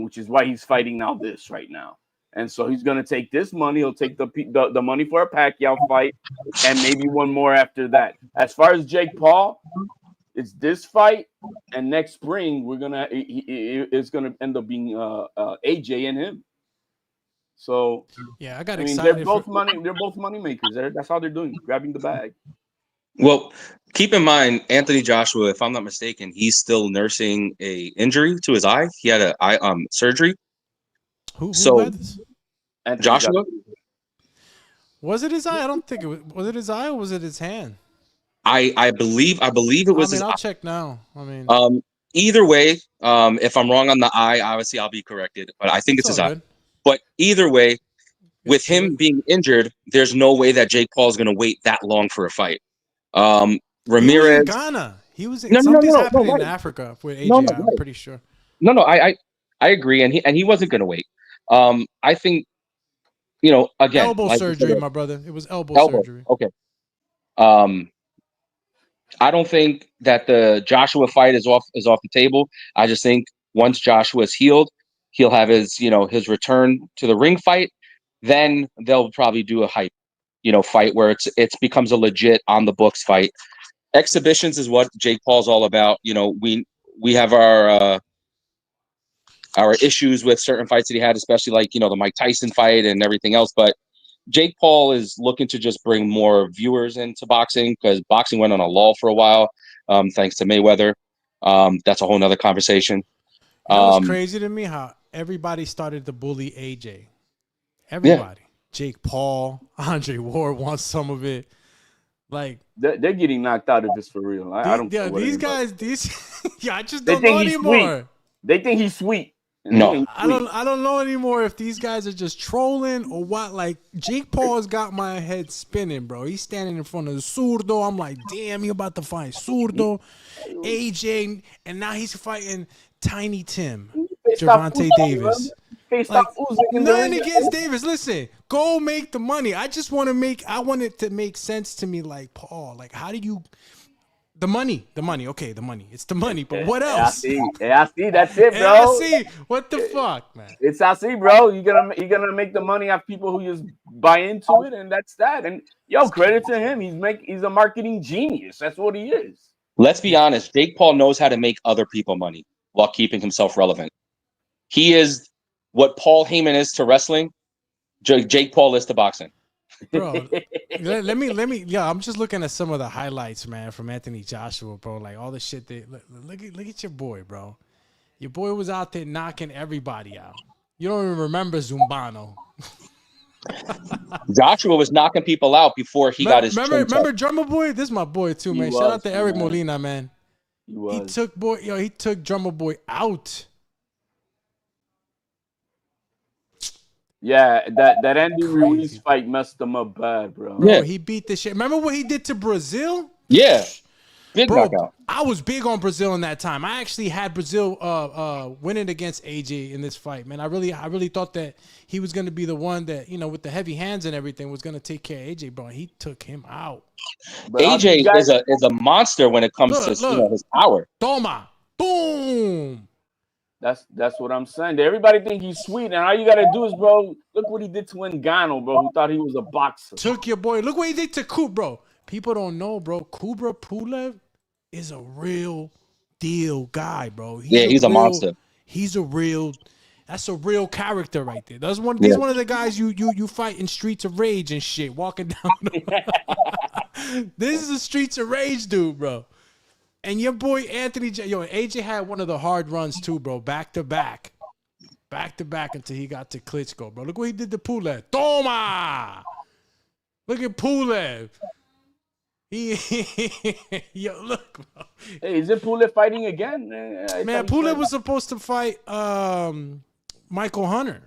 Which is why he's fighting now this right now. And so he's going to take this money. He'll take the money for a Pacquiao fight and maybe one more after that. As far as Jake Paul, it's this fight and next spring it's gonna end up being AJ and him. So yeah, I got excited. They're both money makers. That's how they're doing, grabbing the bag. Well, keep in mind, Anthony Joshua, if I'm not mistaken, he's still nursing a injury to his eye. He had a eye surgery. Who had this? Joshua. Was it his eye? I don't think it was. Was it his eye or was it his hand? I believe it was. I'll check now. Either way, if I'm wrong on the eye, obviously I'll be corrected. But I think it's his eye. But either way, with him being injured, there's no way that Jake Paul is going to wait that long for a fight. Ramirez. He was No, something's happening right. in Africa with AJ. No, I'm right. pretty sure. No, I agree, and he wasn't going to wait. I think, again, Elbow like surgery, said, my brother. It was elbow surgery. Okay. I don't think that the Joshua fight is off the table. I just think once Joshua is healed, he'll have his his return to the ring fight. Then they'll probably do a hype, fight where it's becomes a legit on the books fight. Exhibitions is what Jake Paul's all about. We have our issues with certain fights that he had, especially like the Mike Tyson fight and everything else. But Jake Paul is looking to just bring more viewers into boxing because boxing went on a lull for a while, thanks to Mayweather. That's a whole nother conversation. That was crazy to me how everybody started to bully AJ. Everybody. Yeah. Jake Paul, Andre Ward wants some of it. Like they're getting knocked out if it's for real. I don't. Yeah, these guys. I just don't know anymore. Sweet. They think he's sweet. No, I don't know anymore if these guys are just trolling or what. Like Jake Paul's got my head spinning, bro. He's standing in front of Zurdo. I'm like, damn, he about to fight Zurdo, AJ, and now he's fighting Tiny Tim, Gervonta Davis. Like, nothing against Davis. Listen, go make the money. I want it to make sense to me. Like Paul, like how do you? The money. Okay, the money. It's the money, but what else? I see. That's it, bro. What the fuck, man? It's I see, bro. You're gonna make the money off people who just buy into it, and that's that. And credit to him. He's a marketing genius. That's what he is. Let's be honest. Jake Paul knows how to make other people money while keeping himself relevant. He is what Paul Heyman is to wrestling. Jake Paul is to boxing. Bro, let me. Yeah, I'm just looking at some of the highlights, man, from Anthony Joshua, bro. Like all the shit that look at your boy, bro. Your boy was out there knocking everybody out. You don't even remember Zumbano. Joshua was knocking people out before he got his. Remember Drummer Boy? This is my boy too, man. Shout out to Eric Molina, man. He took Drummer Boy out. Yeah, that Andy Ruiz fight messed him up bad, bro. Yeah, he beat the shit. Remember what he did to Brazil? Yeah, big knockout. I was big on Brazil in that time. I actually had Brazil winning against AJ in this fight, man. I really thought that he was going to be the one that with the heavy hands and everything was going to take care of AJ, bro. He took him out. But AJ is a monster when it comes to his power. Toma, boom. That's what I'm saying. Everybody think he's sweet, and all you gotta do is, bro, look what he did to Ngannou, bro, who thought he was a boxer. Took your boy. Look what he did to Kubra, bro. People don't know, bro. Kubra Pulev is a real deal guy, bro. He's a monster. That's a real character right there. He's one of the guys you fight in Streets of Rage and shit, walking down. This is a Streets of Rage dude, bro. And your boy Anthony, AJ had one of the hard runs too, bro. Back to back until he got to Klitschko, bro. Look what he did to Pulev. Toma! Look at Pulev. Look, bro. Hey, is it Pulev fighting again? Man, Pulev was supposed to fight Michael Hunter.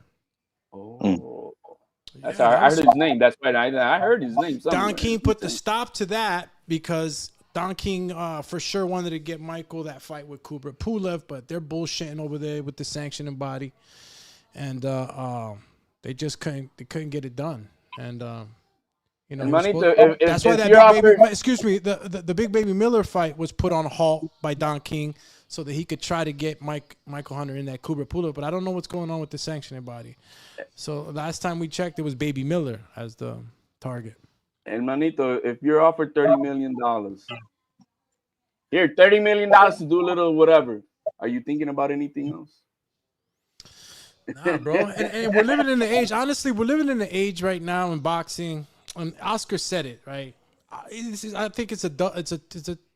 Oh. That's I heard his name. That's right. I heard his name. Don King put the stop to that because Don King for sure wanted to get Michael that fight with Kubra Pulev, but they're bullshitting over there with the sanctioning body, and they just couldn't get it done. And that's why the Big Baby Miller fight was put on halt by Don King so that he could try to get Michael Hunter in that Kubra Pulev. But I don't know what's going on with the sanctioning body. So last time we checked, it was Baby Miller as the target. And Manito, if you're offered $30 million, here, $30 million to do a little whatever, are you thinking about anything else? Nah, bro. And we're living in the age. Honestly, we're living in the age right now in boxing. And Oscar said it right. I think it's a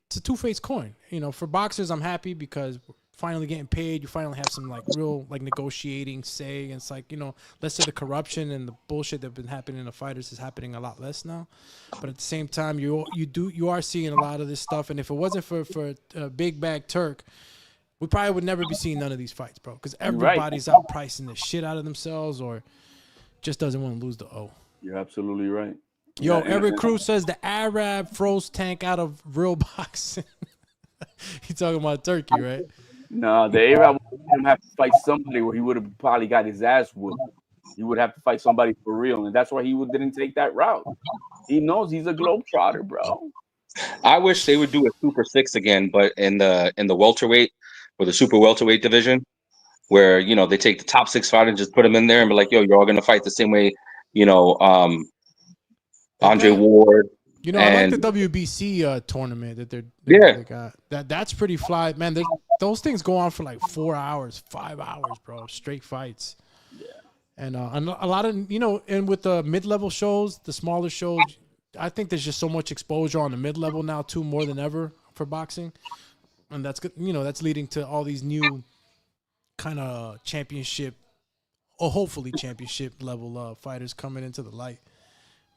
two-faced coin. For boxers, I'm happy because we're finally getting paid. You finally have some real negotiating say. And it's less of the corruption and the bullshit that's been happening in the fighters is happening a lot less now. But at the same time, you are seeing a lot of this stuff. And if it wasn't for Big Bag Turk, we probably would never be seeing none of these fights, bro. Because everybody's out pricing the shit out of themselves or just doesn't want to lose the O. You're absolutely right. Yo, Eric Cruz says the Arab froze Tank out of real boxing. You talking about Turkey, right? No, the A-Rod would have to fight somebody where he would have probably got his ass whooped. He would have to fight somebody for real, and that's why he didn't take that route. He knows he's a globetrotter, bro. I wish they would do a Super 6 again, but in the welterweight or the super welterweight division, where they take the top 6 fighters and just put them in there and be like, yo, you're all gonna fight the same way, Andre Ward. I like the WBC tournament that they got. That's pretty fly, man. Those things go on for like 4 hours, 5 hours, bro. Straight fights. Yeah. And a lot of and with the mid-level shows, the smaller shows, I think there's just so much exposure on the mid-level now too, more than ever for boxing, and that's good. That's leading to all these new kind of championship, or hopefully championship level fighters coming into the light.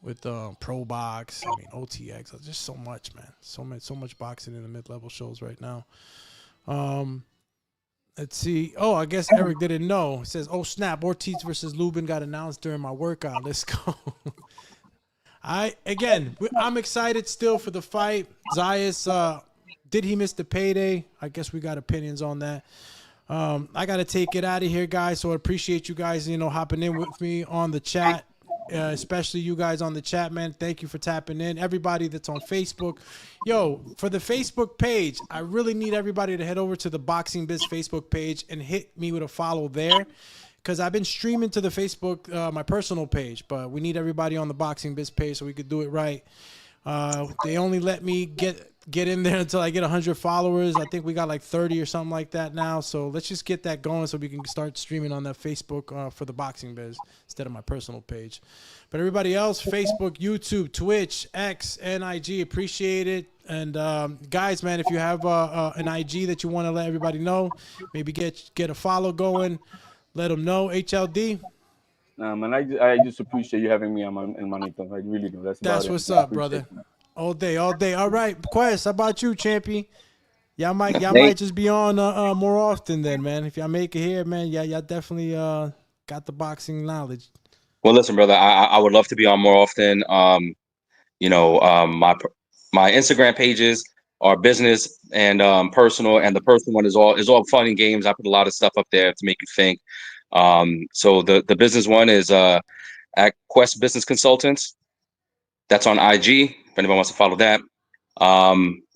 With Pro Box, OTX, just so much, man. So much boxing in the mid-level shows right now. Let's see. Oh, I guess Eric didn't know. It says, oh, snap, Ortiz versus Lubin got announced during my workout. Let's go. I'm excited still for the fight. Zayas, did he miss the payday? I guess we got opinions on that. I got to take it out of here, guys, so I appreciate you guys, hopping in with me on the chat. Especially you guys on the chat, man. Thank you for tapping in. Everybody that's on Facebook. Yo, for the Facebook page, I really need everybody to head over to the Boxing Biz Facebook page and hit me with a follow there, because I've been streaming to the Facebook, my personal page, but we need everybody on the Boxing Biz page so we could do it right. They only let me get in there until I get 100 followers. I think we got like 30 or something like that now. So let's just get that going so we can start streaming on that Facebook for the Boxing Biz instead of my personal page. But everybody else, Facebook, YouTube, Twitch, X, and IG, appreciate it. And guys, man, if you have an IG that you want to let everybody know, maybe get a follow going, let them know. HLD. Man, I just appreciate you having me on my Manito. I really do. That's what's up, brother. All day. All right, Quest. How about you, champion? Y'all might just be on more often then, man. If y'all make it here, man, y'all definitely got the boxing knowledge. Well, listen, brother, I would love to be on more often. My Instagram pages are business and personal, and the personal one is all fun and games. I put a lot of stuff up there to make you think. So the business one is at Quest Business Consultants. That's on IG. If anyone wants to follow that.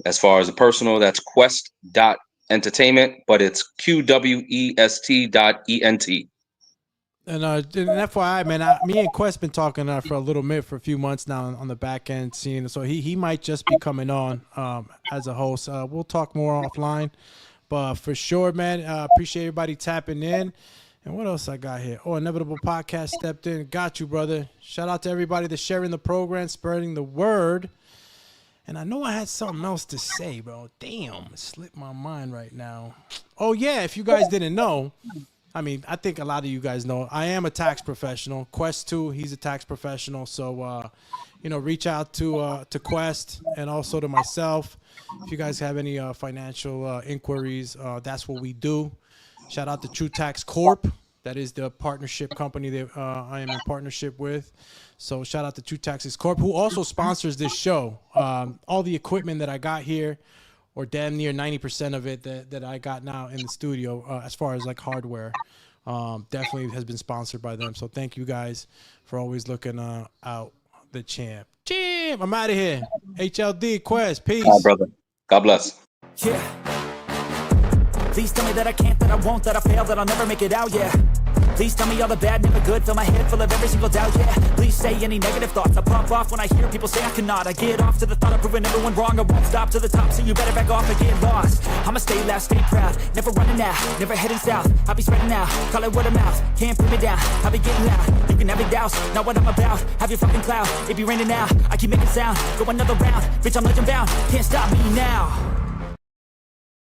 As far as the personal, that's quest.entertainment, but it's QWEST.ENT. And FYI, man, me and Quest been talking for a little bit, for a few months now on the back end scene. So he might just be coming on as a host. We'll talk more offline. But for sure, man, appreciate everybody tapping in. And what else I got here? Oh, Inevitable Podcast stepped in. Got you, brother. Shout out to everybody that's sharing the program, spreading the word. And I know I had something else to say, bro. Damn, it slipped my mind right now. Oh, yeah, if you guys didn't know, I think a lot of you guys know, I am a tax professional. Quest, too, he's a tax professional. So, reach out to Quest and also to myself. If you guys have any financial inquiries, that's what we do. Shout out to True Tax Corp. That is the partnership company that I am in partnership with. So shout out to True Taxes Corp, who also sponsors this show. All the equipment that I got here, or damn near 90% of it that I got now in the studio, as far as like hardware, definitely has been sponsored by them. So thank you guys for always looking out the champ. I'm out of here. HLD, Quest, peace. Hi, brother. God bless. Yeah. Please tell me that I can't, that I won't, that I fail, that I'll never make it out, yeah. Please tell me all the bad, never good, fill my head full of every single doubt, yeah. Please say any negative thoughts, I pop off when I hear people say I cannot. I get off to the thought of proving everyone wrong, I won't stop to the top, so you better back off and get lost. I'ma stay loud, stay proud, never running out, never heading south. I'll be spreading out, call it word of mouth, can't put me down, I'll be getting loud. You can have it douse, not what I'm about, have your fucking cloud. It be raining now, I keep making sound, go another round, bitch I'm legend bound, can't stop me now.